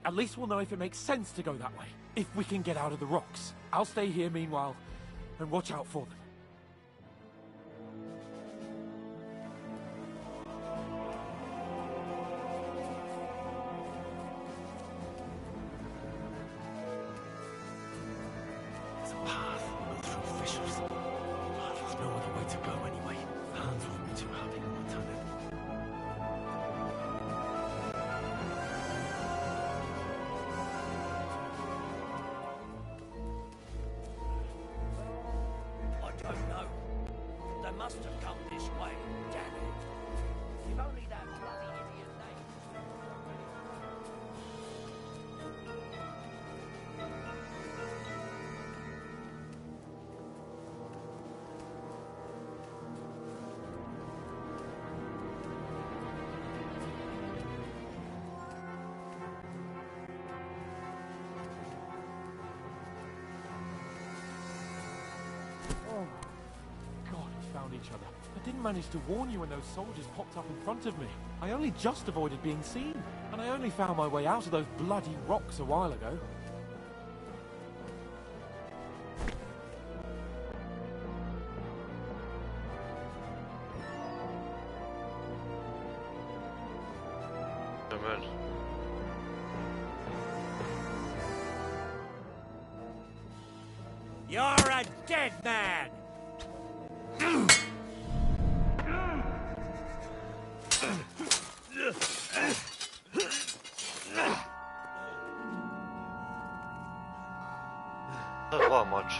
At least we'll know if it makes sense to go that way. If we can get out of the rocks. I'll stay here meanwhile and watch out for them. There's a path through fissures. There's no other way to go anyway. Hans won't be too happy when we turn it. I don't know. They must have come this way. Damn it. If only that bloody idiot name. Oh, God, we found each other. I didn't manage to warn you when those soldiers popped up in front of me. I only just avoided being seen. And I only found my way out of those bloody rocks a while ago. Amen. You're a dead man! Not that much.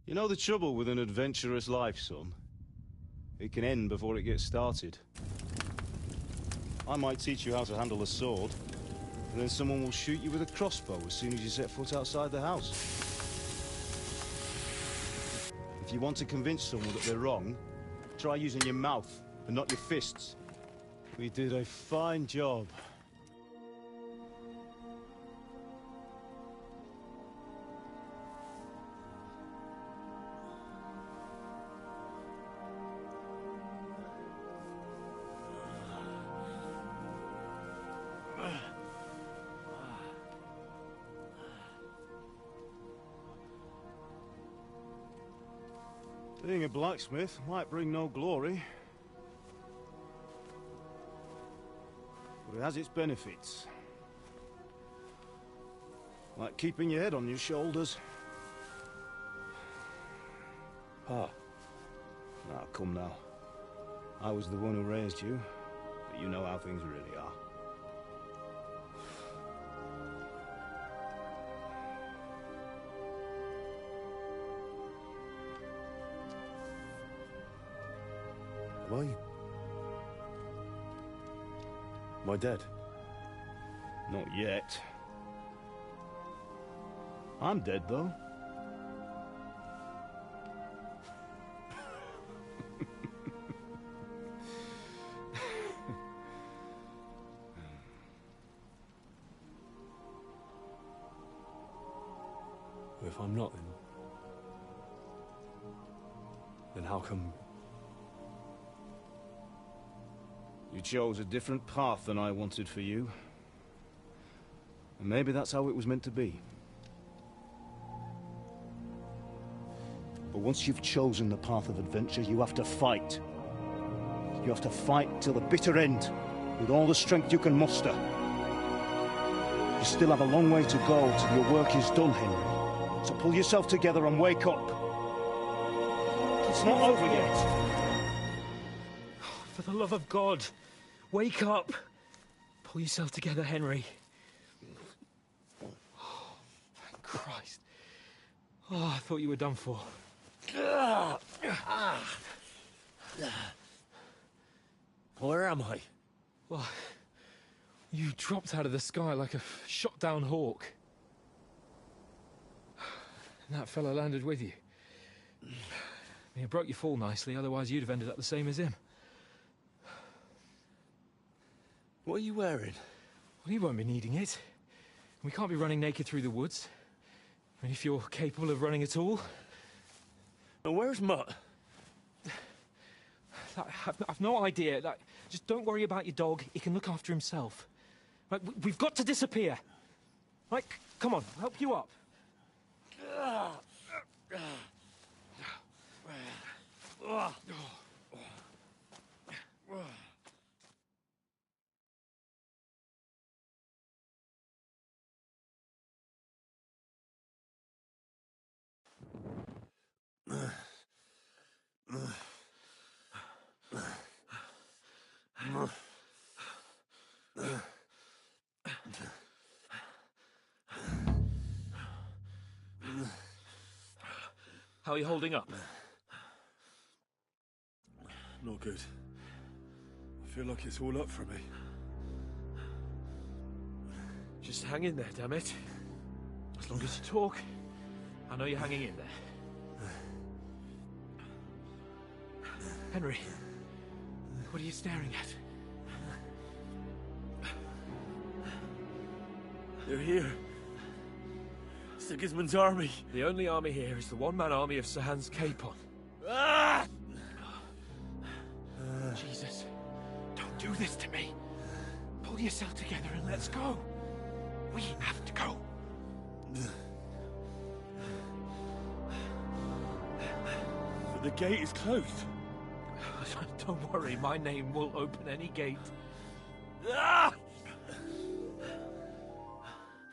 You know the trouble with an adventurous life, son? It can end before it gets started. I might teach you how to handle a sword, and then someone will shoot you with a crossbow as soon as you set foot outside the house. If you want to convince someone that they're wrong, try using your mouth and not your fists. We did a fine job. Being a blacksmith might bring no glory, but it has its benefits. Like keeping your head on your shoulders. Ah. Now, come now. I was the one who raised you, but you know how things really are. Why? Am I dead? Not yet. I'm dead, though. If I'm not, then how come? You chose a different path than I wanted for you. And maybe that's how it was meant to be. But once you've chosen the path of adventure, you have to fight. You have to fight till the bitter end, with all the strength you can muster. You still have a long way to go till your work is done, Henry. So pull yourself together and wake up. It's not over yet. For the love of God, wake up. Pull yourself together, Henry. Oh, thank Christ. Oh, I thought you were done for. Where am I? Well, you dropped out of the sky like a shot-down hawk. And that fella landed with you. He broke your fall nicely, otherwise you'd have ended up the same as him. What are you wearing? Well, you won't be needing it. We can't be running naked through the woods. I mean, if you're capable of running at all. And where's Mutt? I've no idea. Just don't worry about your dog. He can look after himself. We've got to disappear. Right, come on, I'll help you up. How are you holding up? Not good. I feel like it's all up for me. Just hang in there, damn it. As long as you talk, I know you're hanging in there. Henry, what are you staring at? They're here. Sigismund's army. The only army here is the one-man army of Sir Hans Capon. Ah! Jesus, don't do this to me. Pull yourself together and let's go. We have to go. But the gate is closed. Don't worry, my name will open any gate. Ah!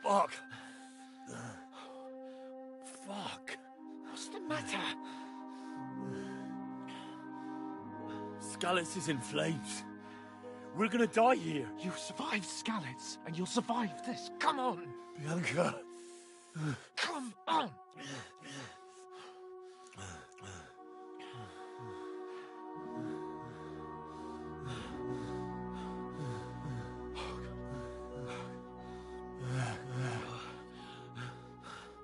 Fuck. Fuck. What's the matter? Skalitz is in flames. We're gonna die here. You survived Skalitz, and you'll survive this. Come on. Bianca. Come on.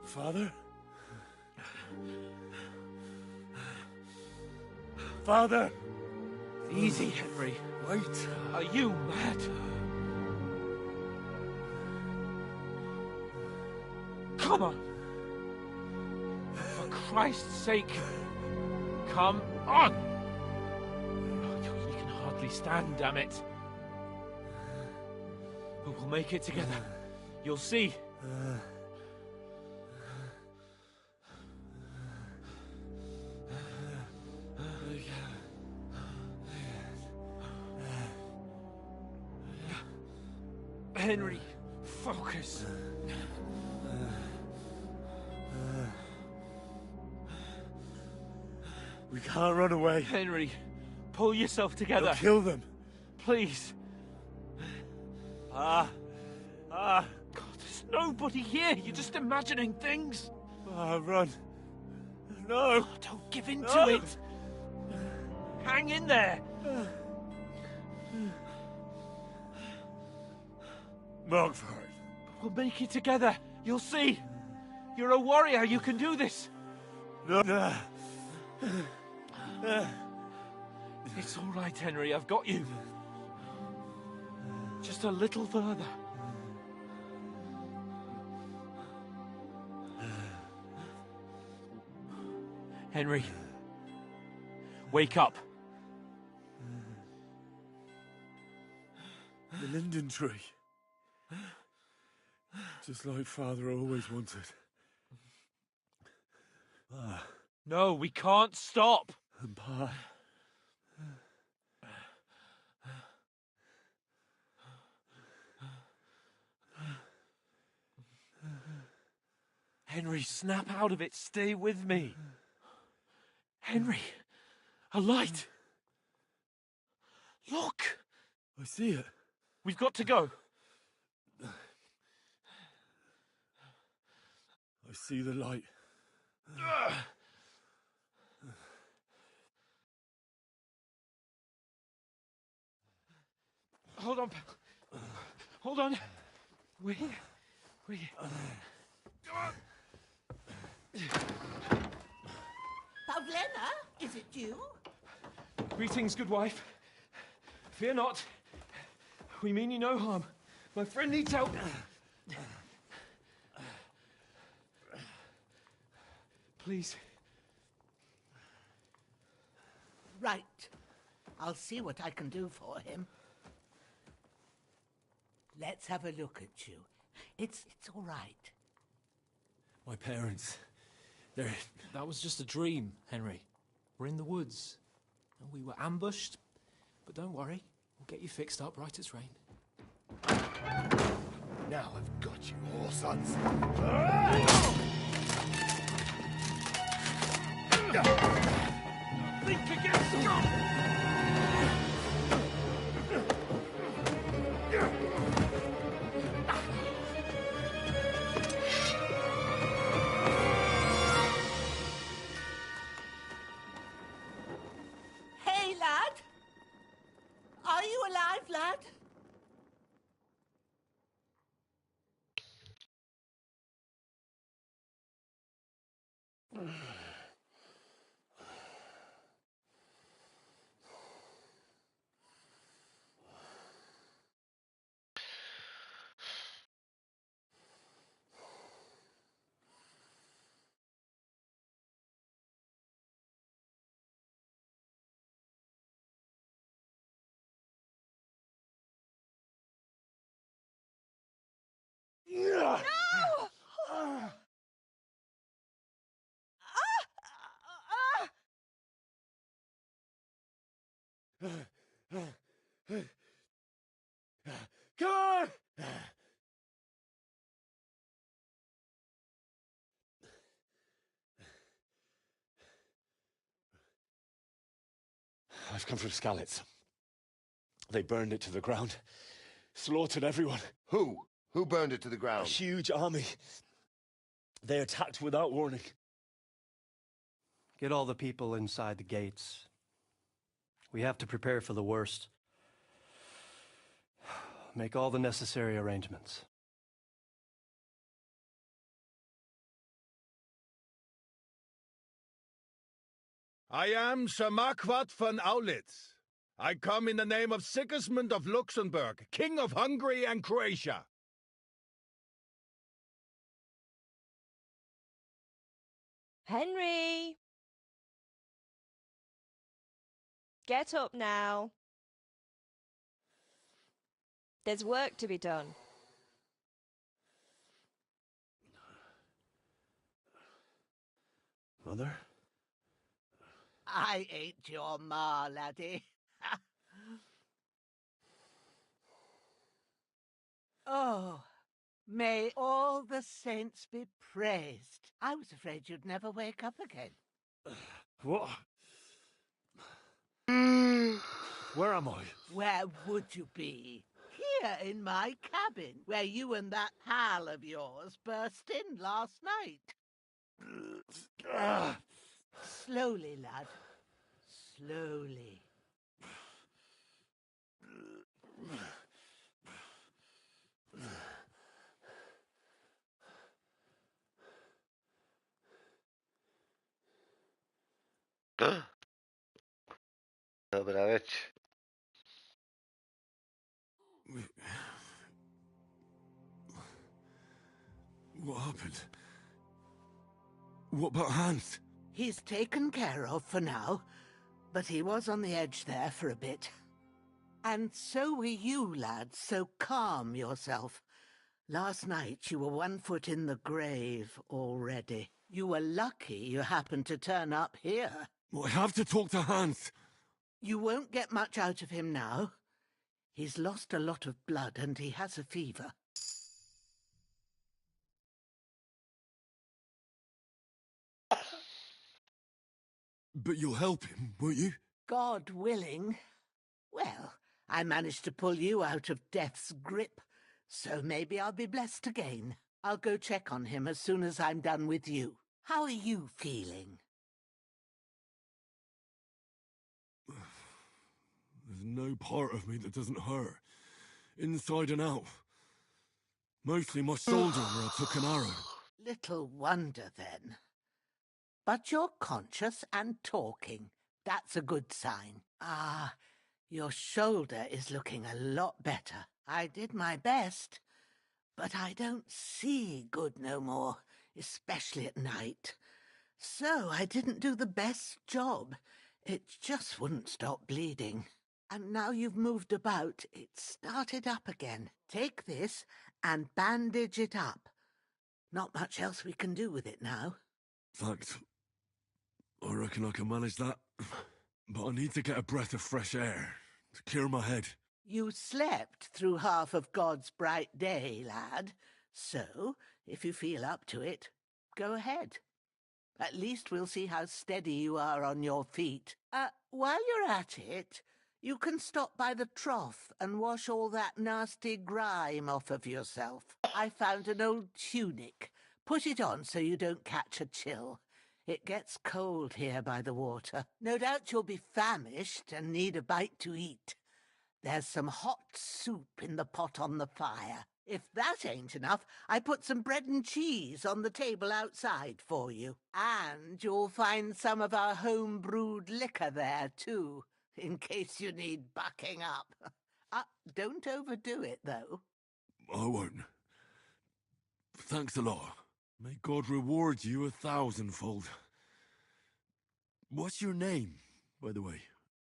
Father? Father! Easy, Henry. Wait. Are you mad? Come on. For Christ's sake, come on. You can hardly stand, damn it. But we'll make it together. You'll see. Henry, focus. We can't run away. Henry, pull yourself together. They'll kill them. Please. God, There's nobody here. You're just imagining things. run. No. Don't give in to it. hang in there! Mogford. We'll make it together. You'll see. You're a warrior. You can do this. No. It's all right, Henry. I've got you. Just a little further. Henry. Wake up. The linden tree. Just like Father always wanted. No, we can't stop. And Pa. Henry, snap out of it. Stay with me. Henry, a light. Look. I see it. We've got to go. I see the light. Hold on, pal. Hold on. We're here. We're here. Pavlena, is it you? Greetings, good wife. Fear not. We mean you no harm. My friend needs help. Please. Right. I'll see what I can do for him. Let's have a look at you. It's all right. My parents. That was just a dream, Henry. We're in the woods. And we were ambushed. But don't worry. We'll get you fixed up right as rain. Now I've got you all, sons. Think against strong! Hey, lad! Are you alive, lad? No! Come on! I've come from Skalitz. They burned it to the ground. Slaughtered everyone. Who? Who burned it to the A ground? huge army. They attacked without warning. Get all the people inside the gates. We have to prepare for the worst. Make all the necessary arrangements. I am Sir Marquardt von Aulitz. I come in the name of Sigismund of Luxembourg, King of Hungary and Croatia. Henry! Get up now. There's work to be done. Mother? I ain't your ma, laddie. Oh, may all the saints be praised. I was afraid you'd never wake up again. What? Where am I? Where would you be? Here in my cabin, where you and that pal of yours burst in last night. Slowly, lad. Slowly. Dobra već. What happened? What about Hans? He's taken care of for now, but he was on the edge there for a bit. And so were you, lad, so calm yourself. Last night you were 1 foot in the grave already. You were lucky you happened to turn up here. Well, I have to talk to Hans. You won't get much out of him now. He's lost a lot of blood and he has a fever. But you'll help him, won't you? God willing. Well, I managed to pull you out of death's grip, so maybe I'll be blessed again. I'll go check on him as soon as I'm done with you. How are you feeling? There's no part of me that doesn't hurt. Inside and out. Mostly my shoulder where I took an arrow. Little wonder, then. But you're conscious and talking. That's a good sign. Ah, your shoulder is looking a lot better. I did my best, but I don't see good no more, especially at night. So I didn't do the best job. It just wouldn't stop bleeding. And now you've moved about, it's started up again. Take this and bandage it up. Not much else we can do with it now. Thanks. I reckon I can manage that. But I need to get a breath of fresh air to clear my head. You slept through half of God's bright day, lad. So, if you feel up to it, go ahead. At least we'll see how steady you are on your feet. While you're at it, you can stop by the trough and wash all that nasty grime off of yourself. I found an old tunic. Put it on so you don't catch a chill. It gets cold here by the water. No doubt you'll be famished and need a bite to eat. There's some hot soup in the pot on the fire. If that ain't enough, I put some bread and cheese on the table outside for you. And you'll find some of our home-brewed liquor there, too, in case you need bucking up. Don't overdo it, though. I won't. Thanks a lot. May God reward you 1,000-fold. What's your name, by the way?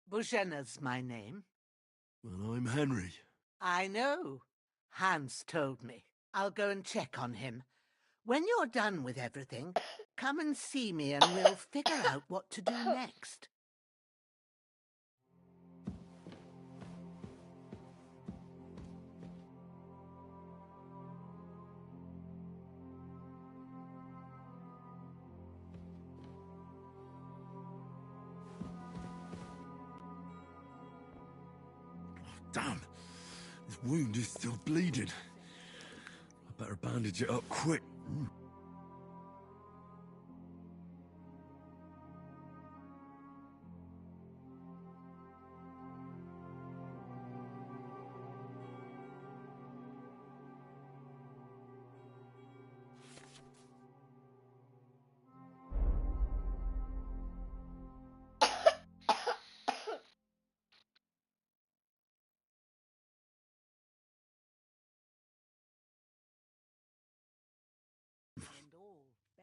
Boženna's my name. Well, I'm Henry. I know. Hans told me. I'll go and check on him. When you're done with everything, come and see me and we'll figure out what to do next. Damn! This wound is still bleeding. I better bandage it up quick.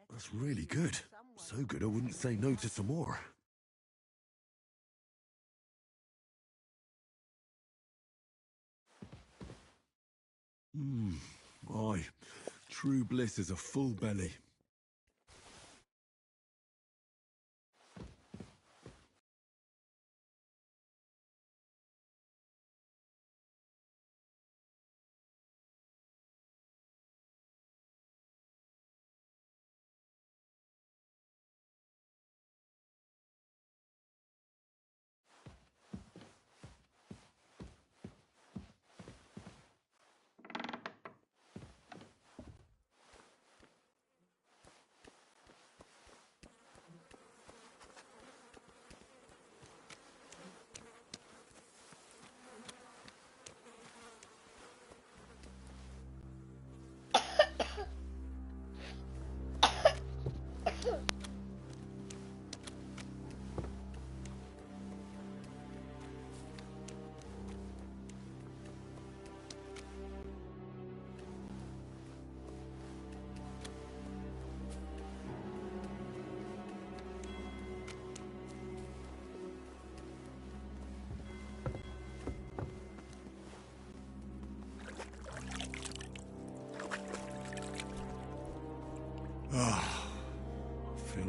That's really good. So good I wouldn't say no to some more. Aye. True bliss is a full belly.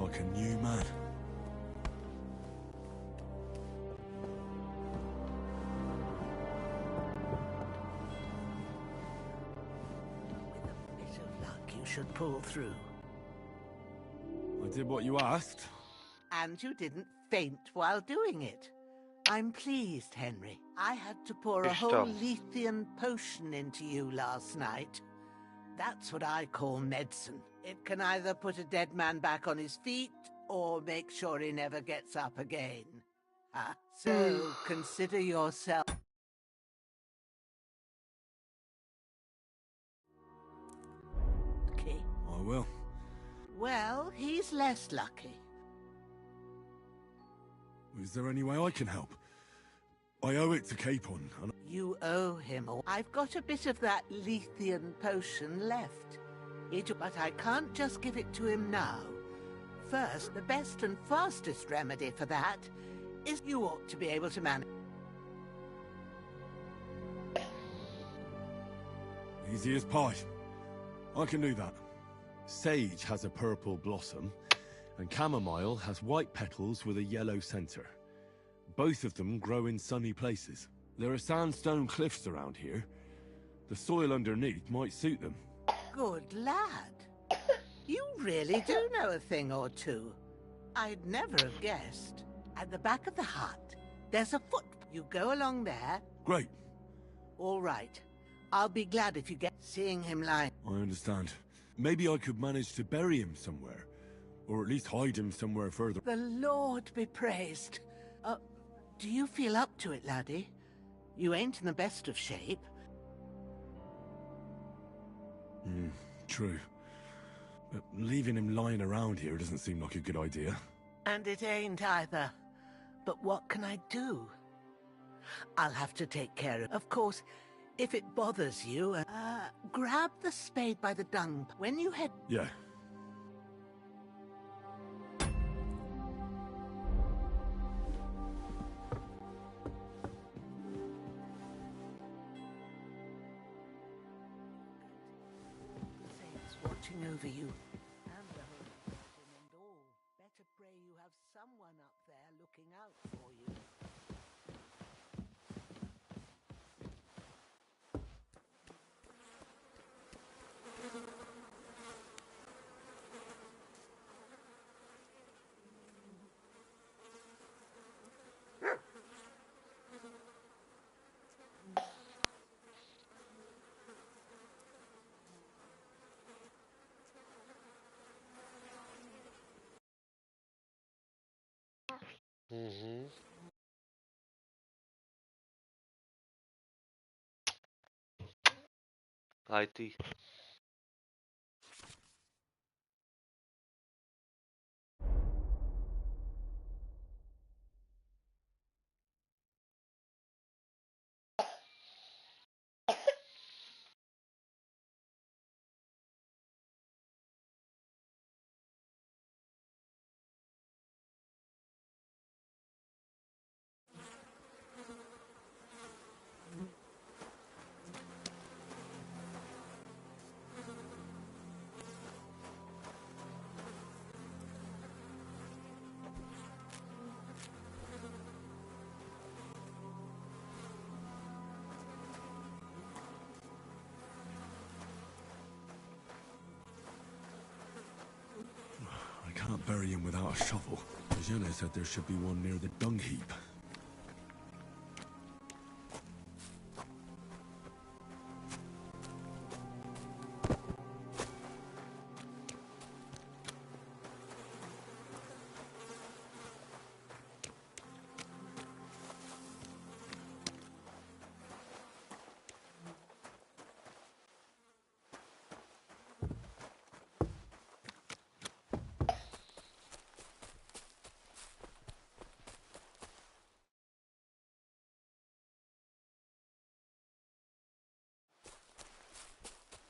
like a new man. Bit of luck, you should pull through. I did what you asked. And you didn't faint while doing it. I'm pleased, Henry. I had to pour a whole Lethean potion into you last night. That's what I call medicine. It can either put a dead man back on his feet, or make sure he never gets up again. So consider yourself... lucky. I will. Well, he's less lucky. Is there any way I can help? I owe it to Capon. And... You owe him all. I've got a bit of that Lethean potion left. But I can't just give it to him now. First, the best and fastest remedy for that is you ought to be able to manage. Easy as pie. I can do that. Sage has a purple blossom, and chamomile has white petals with a yellow center. Both of them grow in sunny places. There are sandstone cliffs around here. The soil underneath might suit them. Good lad. You really do know a thing or two. I'd never have guessed. At the back of the hut, there's a foot. You go along there. Great. All right. I'll be glad if you get seeing him lying. I understand. Maybe I could manage to bury him somewhere. Or at least hide him somewhere further. The Lord be praised. Do you feel up to it, laddie? You ain't in the best of shape. True. But leaving him lying around here doesn't seem like a good idea. And it ain't either. But what can I do? I'll have to take care of... Of course, if it bothers you, grab the spade by the dung when you head... Yeah. Watching over you, and the Holy Virgin and all. Better pray you have someone up there looking out for you. IT. I can't bury him without a shovel. Jenna said there should be one near the dung heap.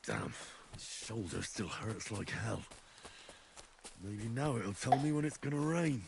Damn, his shoulder still hurts like hell. Maybe now it'll tell me when it's gonna rain.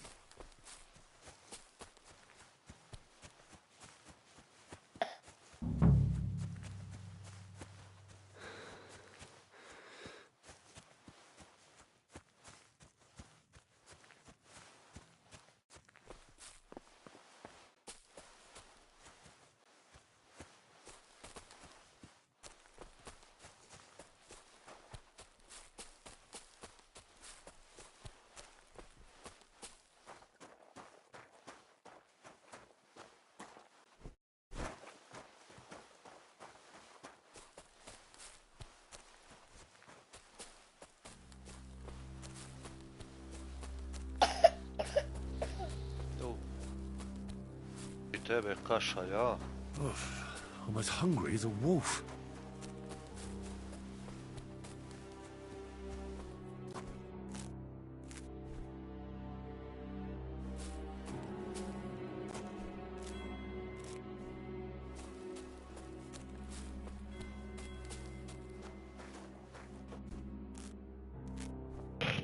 tebe kaša, ja. I'm as hungry as a wolf.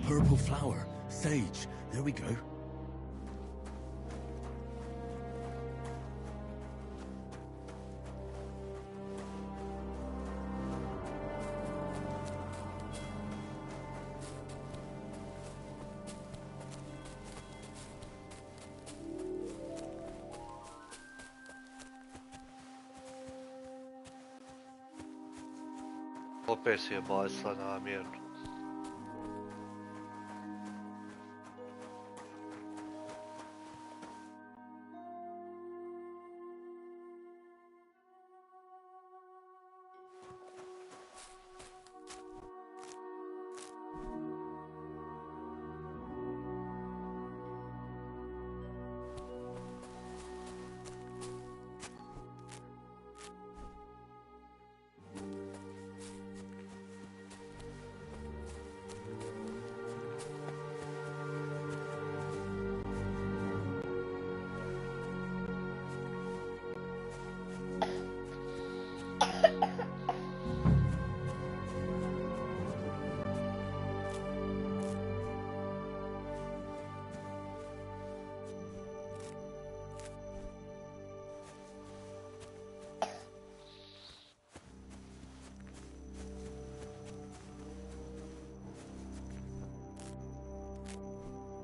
Purple flower, sage. There we go. Opet si je bacila namjerno.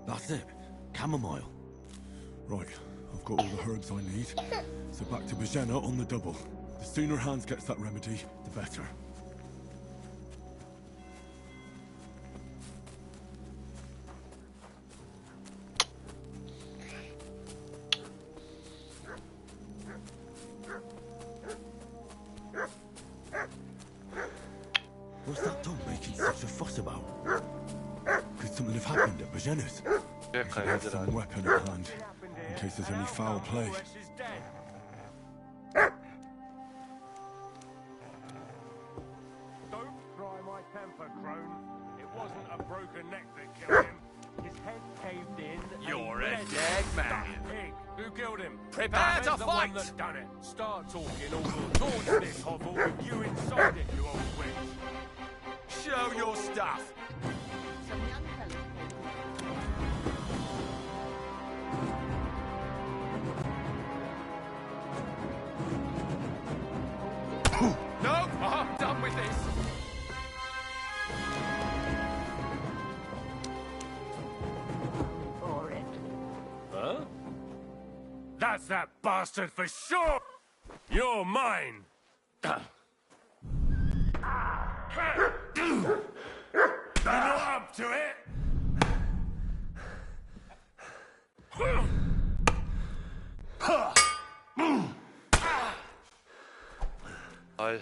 That's it. Chamomile. Right, I've got all the herbs I need. So back to Bajena on the double. The sooner Hans gets that remedy, the better. What's that dog making such a fuss about? Could something have happened at Bajena's? He has some weapon at hand, in case there's any foul play. Don't try my temper, Crone. It wasn't a broken neck that killed him. His head caved in. You're a dead man. Pig. Who killed him? Prepare to the fight! one that done it. Start talking, or we'll torch this hovel with you inside it, you old witch. Show your stuff. No, I'm done with this. Huh? That's that bastard for sure! You're mine! You're not up to it? I...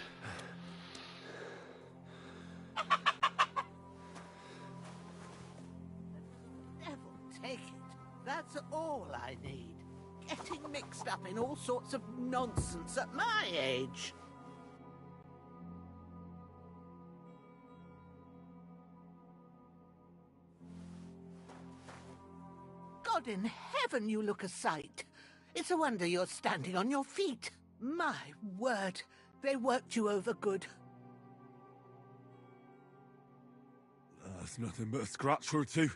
Devil take it. That's all I need. Getting mixed up in all sorts of nonsense at my age. God in heaven, you look a sight. It's a wonder you're standing on your feet. My word, they worked you over good. That's nothing but a scratch or two.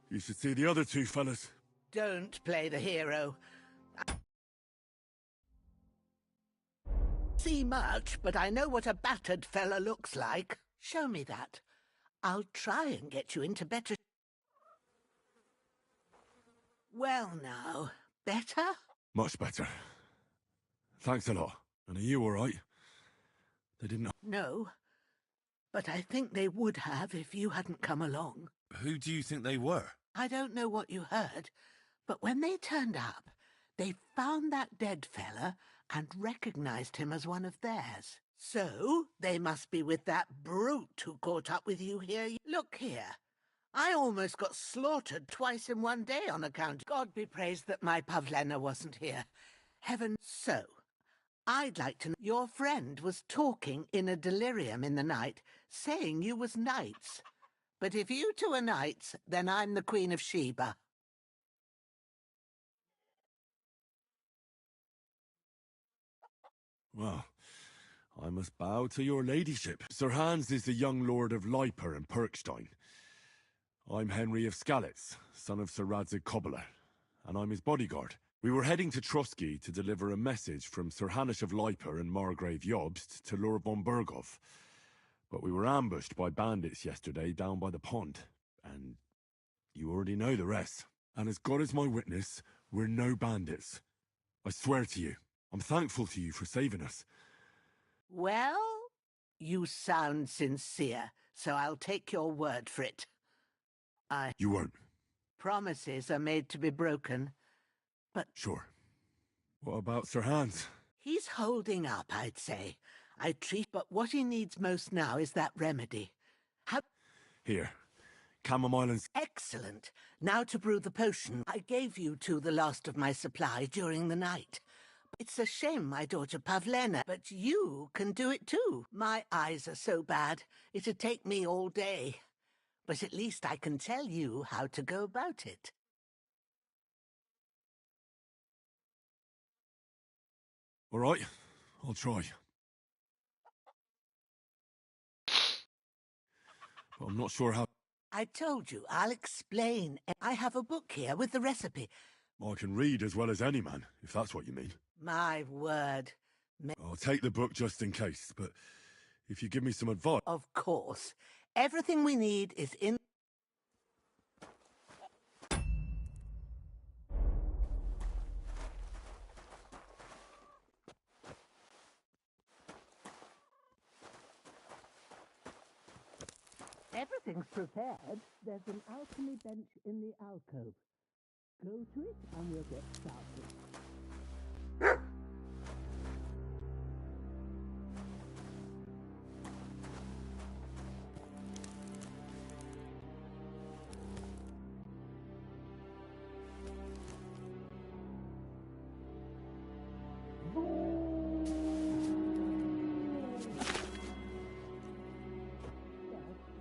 You should see the other two fellas. Don't play the hero. See much, but I know what a battered fella looks like. Show me that. I'll try and get you into better... Well now, better? Much better. Thanks a lot. And are you all right? They didn't... No, but I think they would have if you hadn't come along. Who do you think they were? I don't know what you heard, but when they turned up, they found that dead fella and recognized him as one of theirs. So, they must be with that brute who caught up with you here. Look here. I almost got slaughtered twice in one day on account. God be praised that my Pavlena wasn't here. Heaven, so. I'd like to know. Your friend was talking in a delirium in the night, saying you was knights. But if you two are knights, then I'm the Queen of Sheba. Well, I must bow to your ladyship. Sir Hans is the young lord of Leiper and Perkstein. I'm Henry of Skalitz, son of Sir Radzig Kobyla, and I'm his bodyguard. We were heading to Trusky to deliver a message from Sir Hanush of Leiper and Margrave Jobst to Lord von Burgov. But we were ambushed by bandits yesterday down by the pond, and you already know the rest. And as God is my witness, we're no bandits. I swear to you, I'm thankful to you for saving us. Well, you sound sincere, so I'll take your word for it. You won't. Promises are made to be broken, but... Sure. What about Sir Hans? He's holding up, I'd say. But what he needs most now is that remedy. Here. Chamomile and... Excellent. Now to brew the potion. I gave you two the last of my supply during the night. It's a shame my daughter Pavlena, but you can do it too. My eyes are so bad, it'd take me all day. But at least I can tell you how to go about it. All right, I'll try. But I'm not sure how... I told you, I'll explain. I have a book here with the recipe. I can read as well as any man, if that's what you mean. My word. I'll take the book just in case, but if you give me some advice... Of course. Everything we need is in... Everything's prepared. There's an alchemy bench in the alcove. Go to it and we'll get started.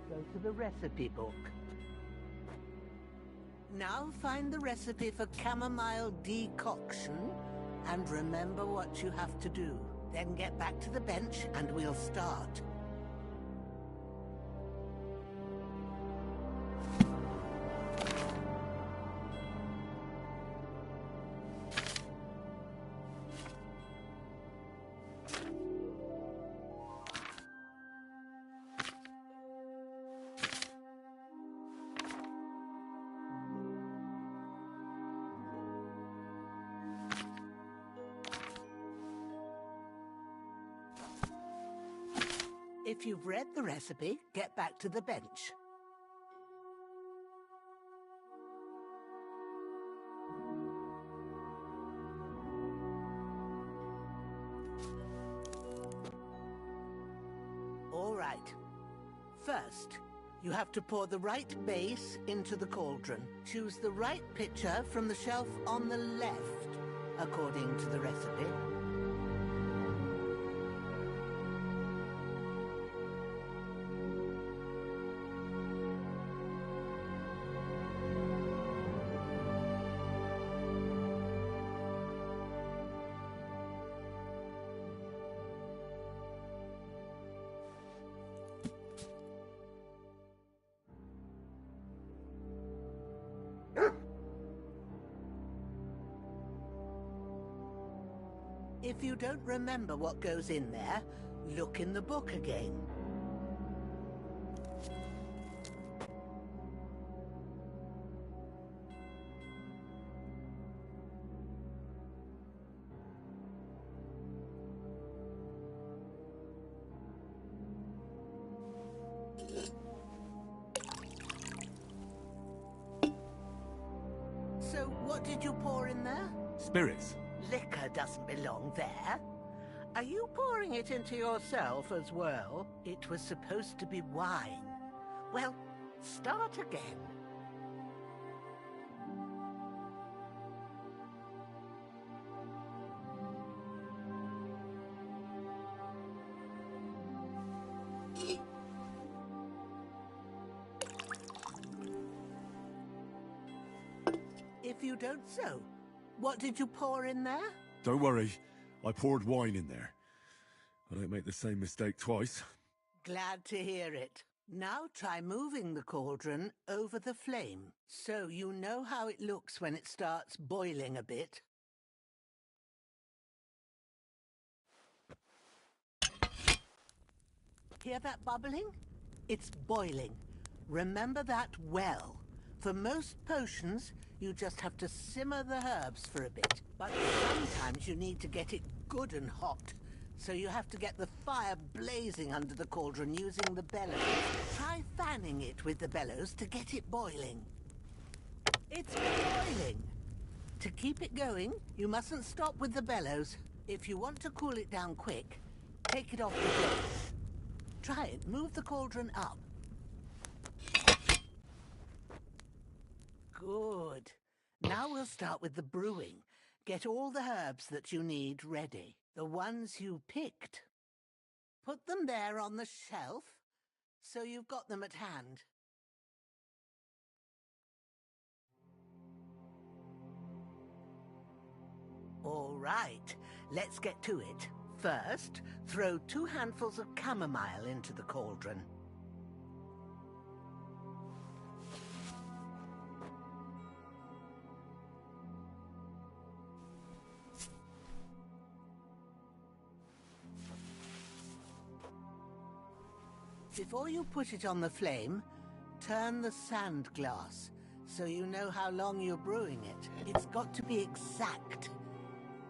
Go to the recipe book. Now find the recipe for chamomile decoction and remember what you have to do. Then get back to the bench and we'll start. If you've read the recipe, get back to the bench. All right. First, you have to pour the right base into the cauldron. Choose the right pitcher from the shelf on the left, according to the recipe. If you don't remember what goes in there, look in the book again. So, what did you pour in there? Spirits. Liquor doesn't belong there. Are you pouring it into yourself as well? It was supposed to be wine. Well, start again. if you don't so. What did you pour in there? Don't worry, I poured wine in there. I don't make the same mistake twice. Glad to hear it. Now try moving the cauldron over the flame, so you know how it looks when it starts boiling a bit. Hear that bubbling? It's boiling. Remember that well. For most potions, you just have to simmer the herbs for a bit. But sometimes you need to get it good and hot. So you have to get the fire blazing under the cauldron using the bellows. Try fanning it with the bellows to get it boiling. It's boiling! To keep it going, you mustn't stop with the bellows. If you want to cool it down quick, take it off the blaze. Try it. Move the cauldron up. Good. Now we'll start with the brewing. Get all the herbs that you need ready. The ones you picked. Put them there on the shelf, so you've got them at hand. All right, let's get to it. First, throw 2 handfuls of chamomile into the cauldron. Before you put it on the flame, turn the sand glass so you know how long you're brewing it. It's got to be exact.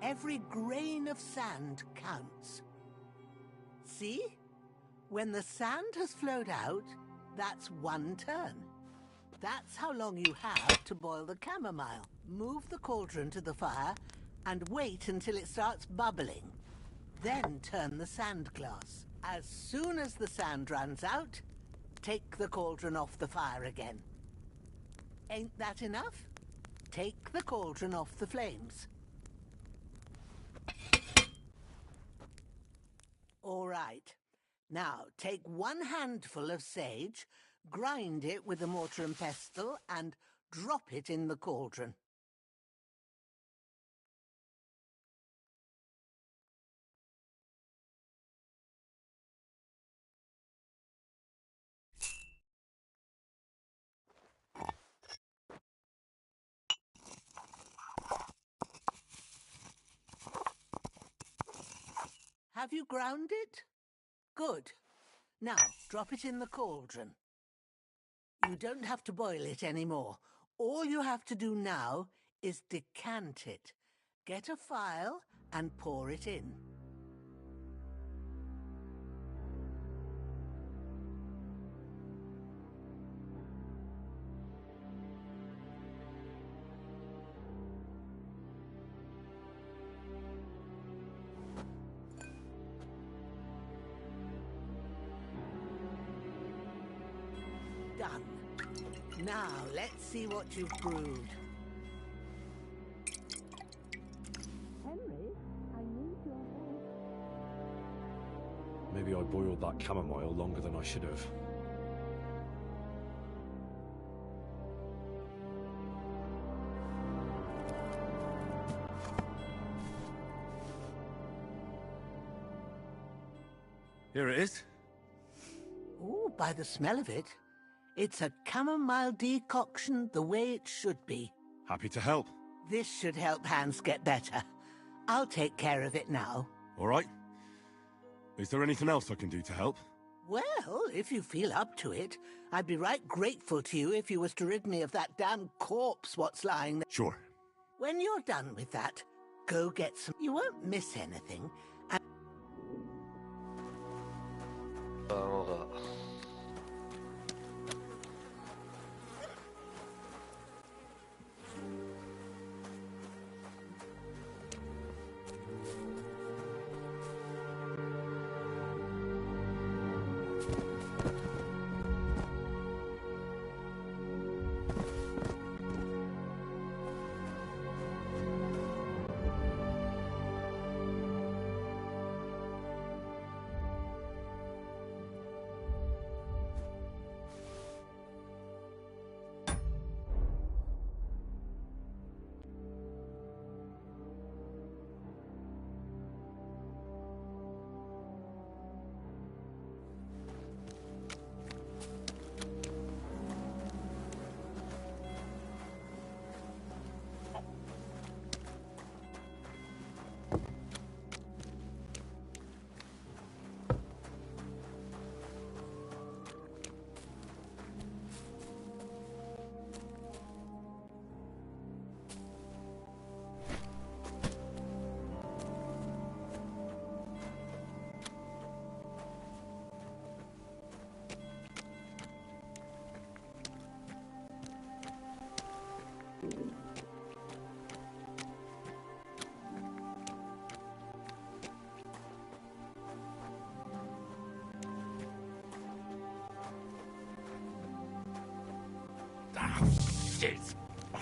Every grain of sand counts. See? When the sand has flowed out, that's 1 turn. That's how long you have to boil the chamomile. Move the cauldron to the fire and wait until it starts bubbling. Then turn the sand glass. As soon as the sand runs out, take the cauldron off the fire again. Ain't that enough? Take the cauldron off the flames. All right. Now, take 1 handful of sage, grind it with a mortar and pestle, and drop it in the cauldron. Have you ground it? Good. Now, drop it in the cauldron. You don't have to boil it anymore. All you have to do now is decant it. Get a phial and pour it in. Done. Now, let's see what you've brewed. Henry, I need your help. Maybe I boiled that chamomile longer than I should have. Here it is. Ooh, by the smell of it, it's a chamomile decoction the way it should be. Happy to help. This should help Hans get better. I'll take care of it now. All right. Is there anything else I can do to help? Well, if you feel up to it, I'd be right grateful to you if you was to rid me of that damn corpse what's lying there. Sure. When you're done with that, go get some... You won't miss anything. And... Allora. Shit! My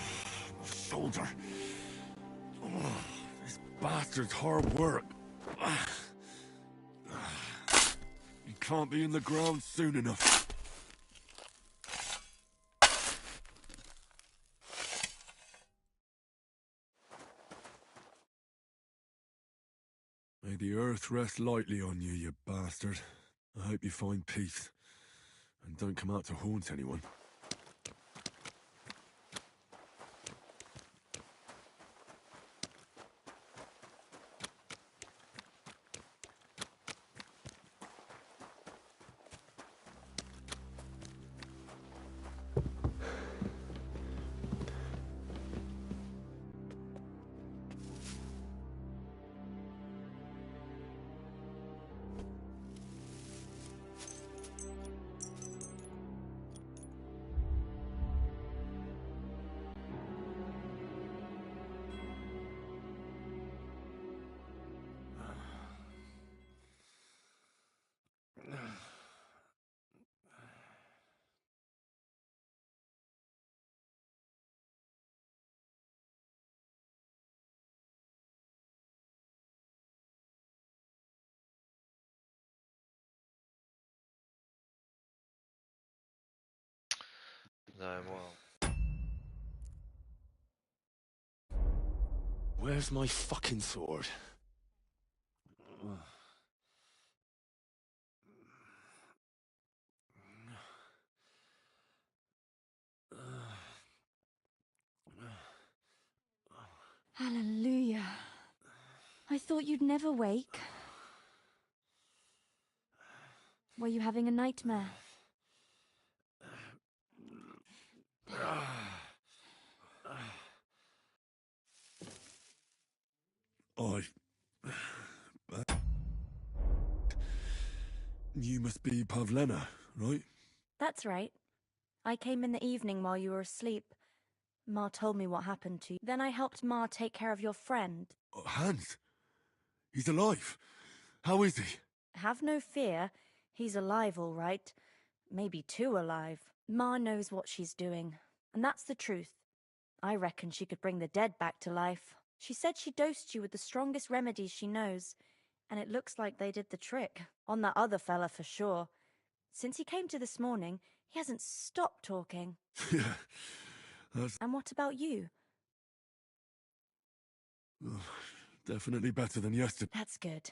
shoulder. This bastard's hard work. You can't be in the ground soon enough. May the earth rest lightly on you, you bastard. I hope you find peace. And don't come out to haunt anyone. No, well. Where's my fucking sword? Hallelujah. I thought you'd never wake. Were you having a nightmare? You must be Pavlena, right? That's right. I came in the evening while you were asleep. Ma told me what happened to you. Then I helped Ma take care of your friend. Hans? He's alive. How is he? Have no fear. He's alive, all right. Maybe too alive. Ma knows what she's doing. And that's the truth. I reckon she could bring the dead back to life. She said she dosed you with the strongest remedies she knows. And it looks like they did the trick. On that other fella for sure. Since he came to this morning, he hasn't stopped talking. Yeah, that's And what about you? definitely better than yesterday. That's good.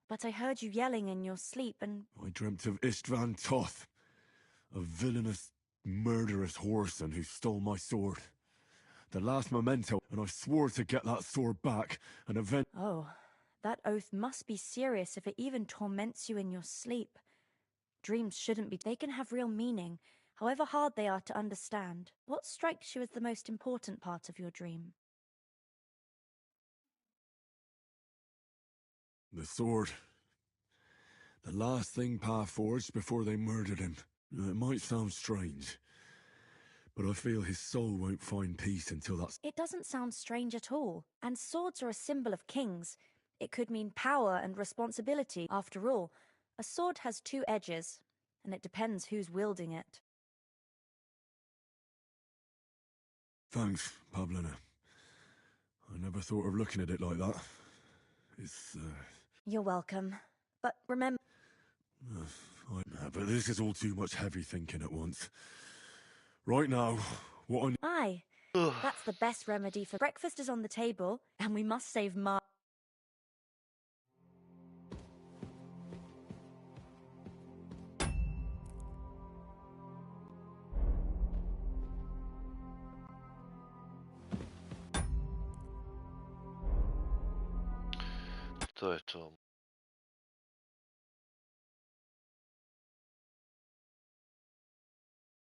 But I heard you yelling in your sleep and... I dreamt of Istvan Toth, a villainous, murderous whoreson who stole my sword. The last memento, and I swore to get that sword back, and Oh, that oath must be serious if it even torments you in your sleep. Dreams shouldn't be. They can have real meaning, however hard they are to understand. What strikes you as the most important part of your dream? The sword. The last thing Pa forged before they murdered him. It might sound strange, but I feel his soul won't find peace until that's... It doesn't sound strange at all. And swords are a symbol of kings. It could mean power and responsibility. After all, a sword has two edges, and it depends who's wielding it. Thanks, Pavlena. I never thought of looking at it like that. It's, You're welcome. But remember... but this is all too much heavy thinking at once. Right now, what I... Aye. That's the best remedy for... Breakfast is on the table, and we must save Ma... To je to.